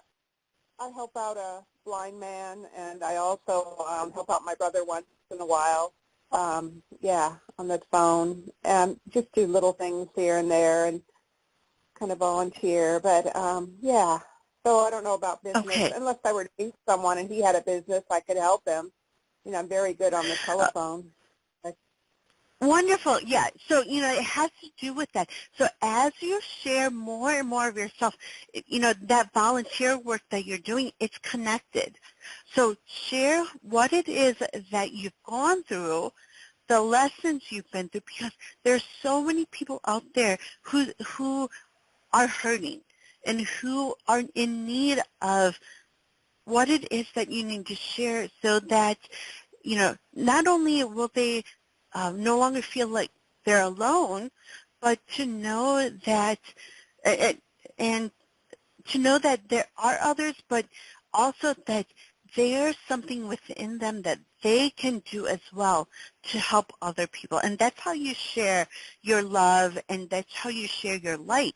help out a blind man, and I also help out my brother once in a while. On the phone, and just do little things here and there, and kind of volunteer. But so I don't know about business. Okay. Unless I were to meet someone and he had a business, I could help him. You know, I'm very good on the telephone. Wonderful. Yeah. So, you know, it has to do with that. So as you share more and more of yourself, you know, that volunteer work that you're doing, it's connected. So share what it is that you've gone through, the lessons you've been through, because there's so many people out there who are hurting and who are in need of what it is that you need to share so that, you know, not only will they no longer feel like they're alone, but to know that, and to know that there are others, but also that there's something within them that they can do as well to help other people. And that's how you share your love, and that's how you share your light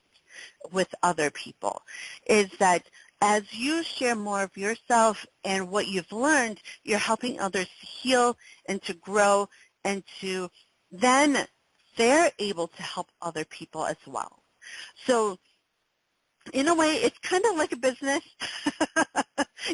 with other people, is that as you share more of yourself and what you've learned, you're helping others to heal and to grow, and to then they're able to help other people as well. So in a way, it's kind of like a business.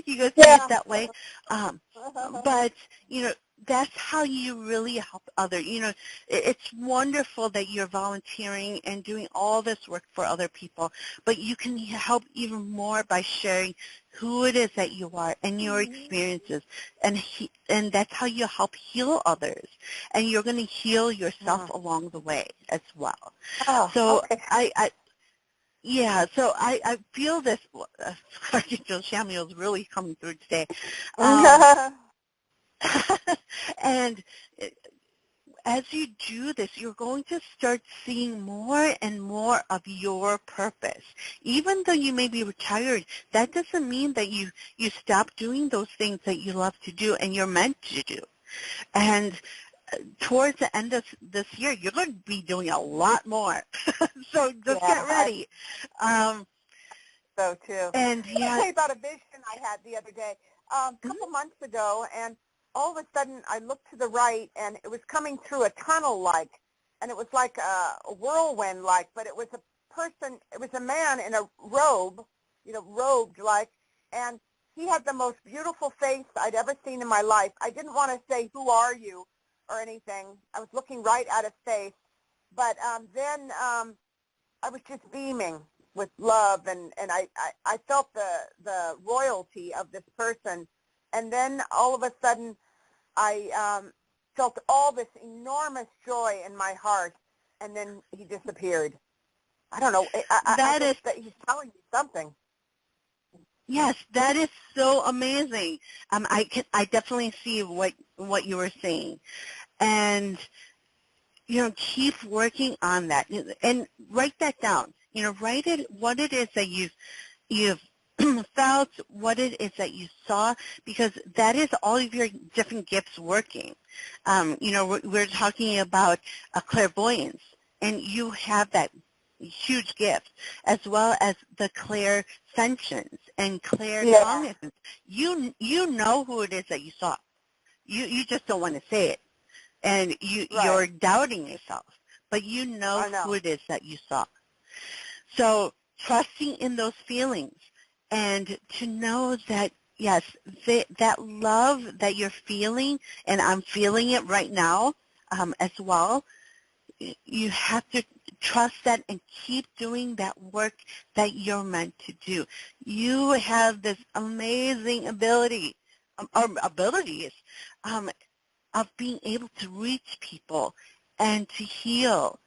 You go see it that way. But, you know, that's how you really help others. You know, it's wonderful that you're volunteering and doing all this work for other people, but you can help even more by sharing who it is that you are and your experiences, and that's how you help heal others, and you're going to heal yourself along the way as well. So I feel this. Archangel Samuel is really coming through today. And as you do this, you're going to start seeing more and more of your purpose. Even though you may be retired, that doesn't mean that you stop doing those things that you love to do and you're meant to do. And towards the end of this year, you're going to be doing a lot more. So just get ready. So too. And Let me tell you about a vision I had the other day. A couple months ago, and all of a sudden I looked to the right, and it was coming through a tunnel-like, and it was like a whirlwind-like, but it was a person, it was a man in a robe, robed like, and he had the most beautiful face I'd ever seen in my life. I didn't want to say, "Who are you?" or anything. I was looking right at his face. But then I was just beaming with love, and I felt the royalty of this person. And then all of a sudden, I felt all this enormous joy in my heart, and then he disappeared. I don't know. I think that he's telling me something. Yes, that is so amazing. I definitely see what you were saying, and keep working on that, and write that down. Write it what it is that you've felt, what it is that you saw, because that is all of your different gifts working. We're talking about a clairvoyance, and you have that huge gift, as well as the clairsentience and claircognizance. You know who it is that you saw. You just don't want to say it, and you're doubting yourself, but you know who it is that you saw. So trusting in those feelings, and to know that, yes, that love that you're feeling, and I'm feeling it right now as well, you have to trust that and keep doing that work that you're meant to do. You have this amazing ability, or abilities, of being able to reach people and to heal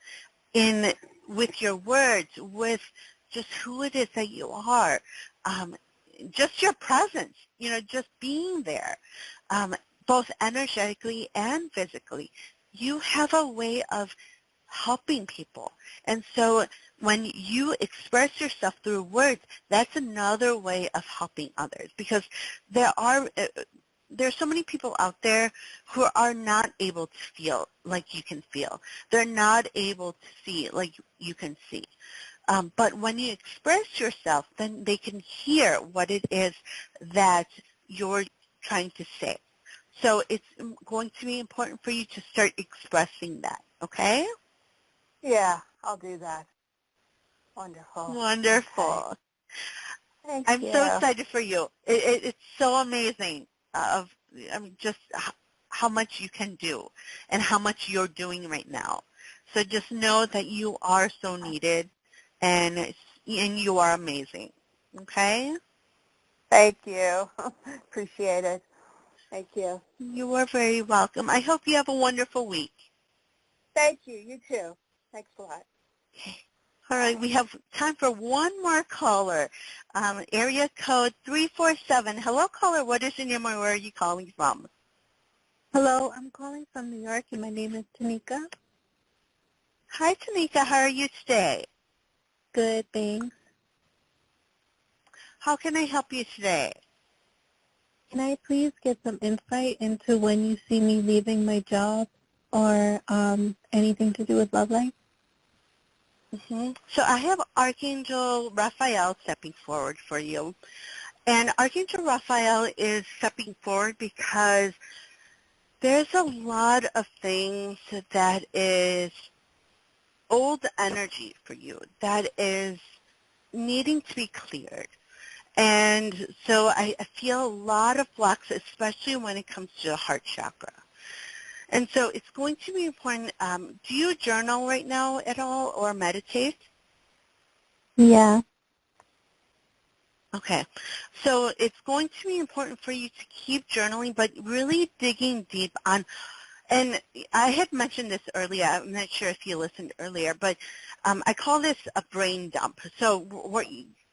with your words, with just who it is that you are, just your presence, just being there, both energetically and physically. You have a way of helping people. And so when you express yourself through words, that's another way of helping others, because there's so many people out there who are not able to feel like you can feel. They're not able to see like you can see. But when you express yourself, then they can hear what it is that you're trying to say. So it's going to be important for you to start expressing that, okay? Yeah, I'll do that. Wonderful. Wonderful. Okay. I'm so excited for you. It's so amazing just how much you can do and how much you're doing right now. So just know that you are so needed, and you are amazing. Okay? Thank you. Appreciate it. Thank you. You are very welcome. I hope you have a wonderful week. Thank you. You too. Thanks a lot. Okay. All right, we have time for one more caller. Area code 347. Hello, caller. What is your name, or where are you calling from? Hello, I'm calling from New York, and my name is Tanika. Hi, Tanika. How are you today? Good, thanks. How can I help you today? Can I please get some insight into when you see me leaving my job, or anything to do with love life? So I have Archangel Raphael stepping forward for you. And Archangel Raphael is stepping forward because there's a lot of things that is old energy for you that is needing to be cleared. And so I feel a lot of blocks, especially when it comes to the heart chakra. And so it's going to be important. Do you journal right now at all, or meditate? Yeah. Okay. So it's going to be important for you to keep journaling, but really digging deep on, and I had mentioned this earlier. I'm not sure if you listened earlier, but I call this a brain dump. So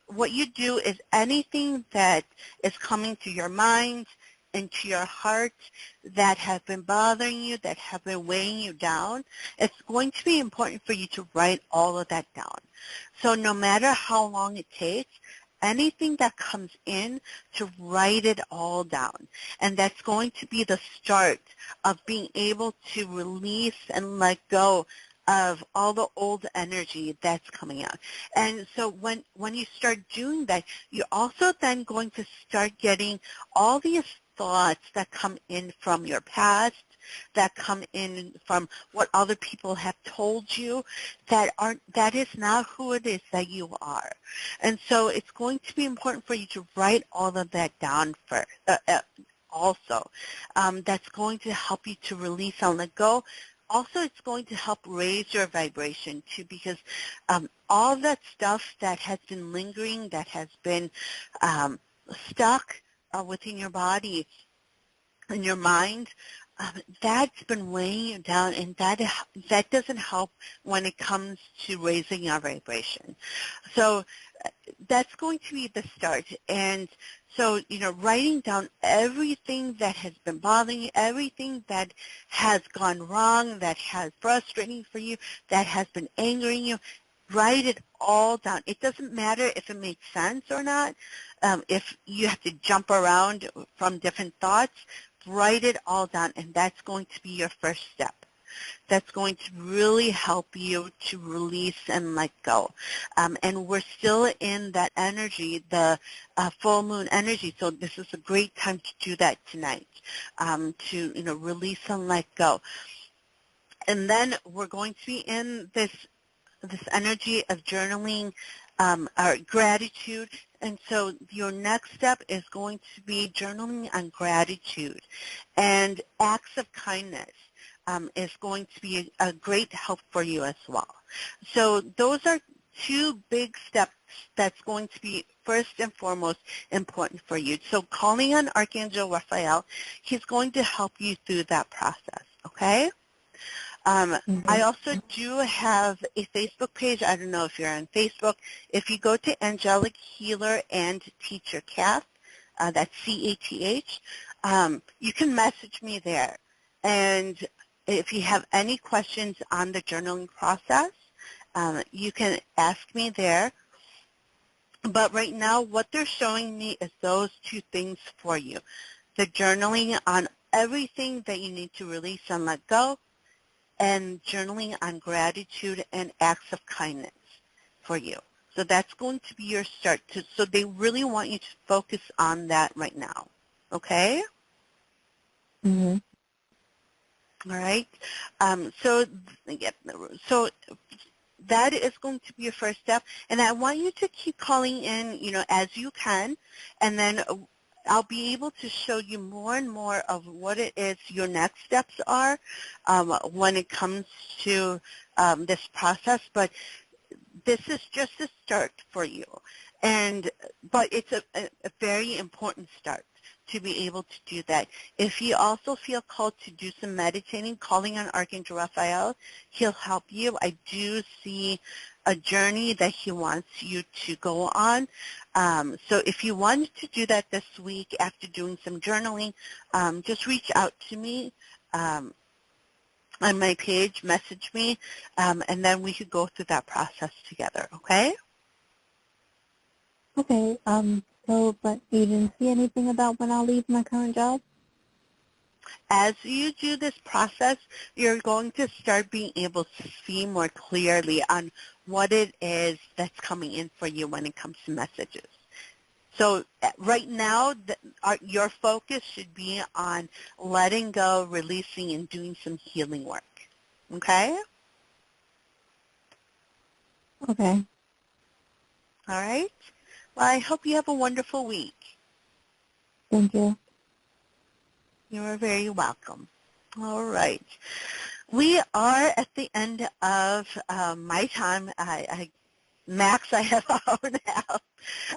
what you do is anything that is coming to your mind and to your heart that have been bothering you, that have been weighing you down, it's going to be important for you to write all of that down. So no matter how long it takes, anything that comes in, to write it all down. And that's going to be the start of being able to release and let go of all the old energy that's coming out. And so when you start doing that, you're also then going to start getting all these thoughts that come in from your past, that come in from what other people have told you that is not who it is that you are. And so it's going to be important for you to write all of that down first. Also, that's going to help you to release and let go. Also, it's going to help raise your vibration too, because all that stuff that has been lingering, that has been stuck within your body and your mind, that's been weighing you down, and that doesn't help when it comes to raising your vibration. So that's going to be the start. And so, writing down everything that has been bothering you, everything that has gone wrong, that has frustrating for you, that has been angering you, write it all down. It doesn't matter if it makes sense or not. If you have to jump around from different thoughts, write it all down, and that's going to be your first step. That's going to really help you to release and let go. And we're still in that energy, the full moon energy, so this is a great time to do that tonight, to release and let go. And then we're going to be in this energy of journaling, or gratitude. And so your next step is going to be journaling on gratitude, and acts of kindness is going to be a great help for you as well. So those are two big steps that's going to be first and foremost important for you. So calling on Archangel Raphael, he's going to help you through that process, okay? I also do have a Facebook page. I don't know if you're on Facebook. If you go to Angelic Healer and Teacher Cath, that's C-A-T-H, you can message me there. And if you have any questions on the journaling process, you can ask me there. But right now, what they're showing me is those two things for you. The journaling on everything that you need to release and let go, and journaling on gratitude and acts of kindness for you. So that's going to be your start. So they really want you to focus on that right now. Okay? Mm-hmm. All right. So that is going to be your first step. And I want you to keep calling in, as you can, and then I'll be able to show you more and more of what it is your next steps are when it comes to this process. But this is just a start for you. But it's a very important start to be able to do that. If you also feel called to do some meditating, calling on Archangel Raphael, he'll help you. I do see a journey that he wants you to go on. So if you want to do that this week after doing some journaling, just reach out to me on my page, message me, and then we could go through that process together, okay? Okay, but you didn't see anything about when I'll leave my current job? As you do this process, you're going to start being able to see more clearly on what it is that's coming in for you when it comes to messages. So right now, your focus should be on letting go, releasing, and doing some healing work. Okay? Okay. All right? Well, I hope you have a wonderful week. Thank you. You're very welcome. All right. We are at the end of my time. Max, I have an hour and a half.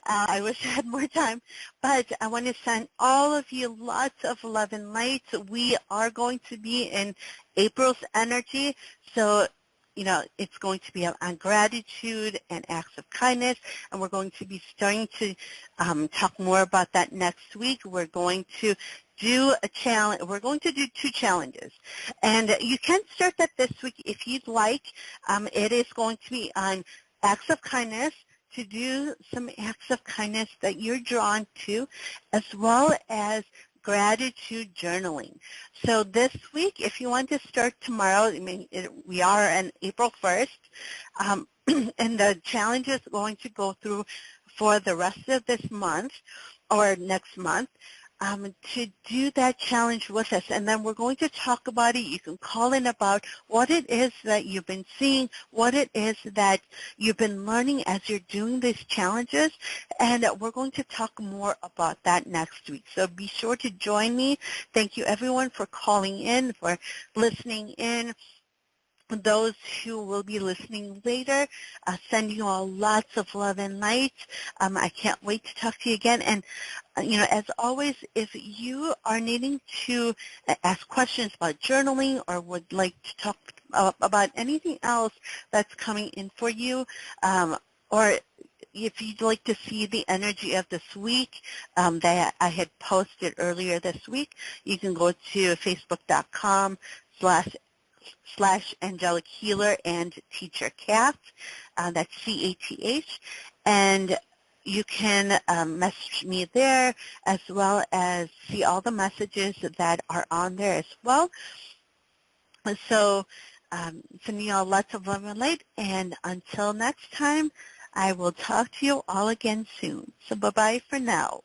I wish I had more time, but I want to send all of you lots of love and light. We are going to be in April's energy, so it's going to be on gratitude and acts of kindness, and we're going to be starting to talk more about that next week. We're going to do a challenge. We're going to do 2 challenges, and you can start that this week if you'd like. It is going to be on acts of kindness, to do some acts of kindness that you're drawn to, as well as gratitude journaling. So this week, if you want to start tomorrow, we are on April 1st, and the challenge is going to go through for the rest of this month or next month. to do that challenge with us. And then we're going to talk about it. You can call in about what it is that you've been seeing, what it is that you've been learning as you're doing these challenges. And we're going to talk more about that next week. So be sure to join me. Thank you, everyone, for calling in, for listening in. Those who will be listening later, sending you all lots of love and light. I can't wait to talk to you again. And, as always, if you are needing to ask questions about journaling or would like to talk about anything else that's coming in for you, or if you'd like to see the energy of this week that I had posted earlier this week, you can go to facebook.com/Angelic Healer and Teacher Cath, that's CATH, and you can message me there as well as see all the messages that are on there as well. So sending you all lots of love and light, and until next time, I will talk to you all again soon. So bye-bye for now.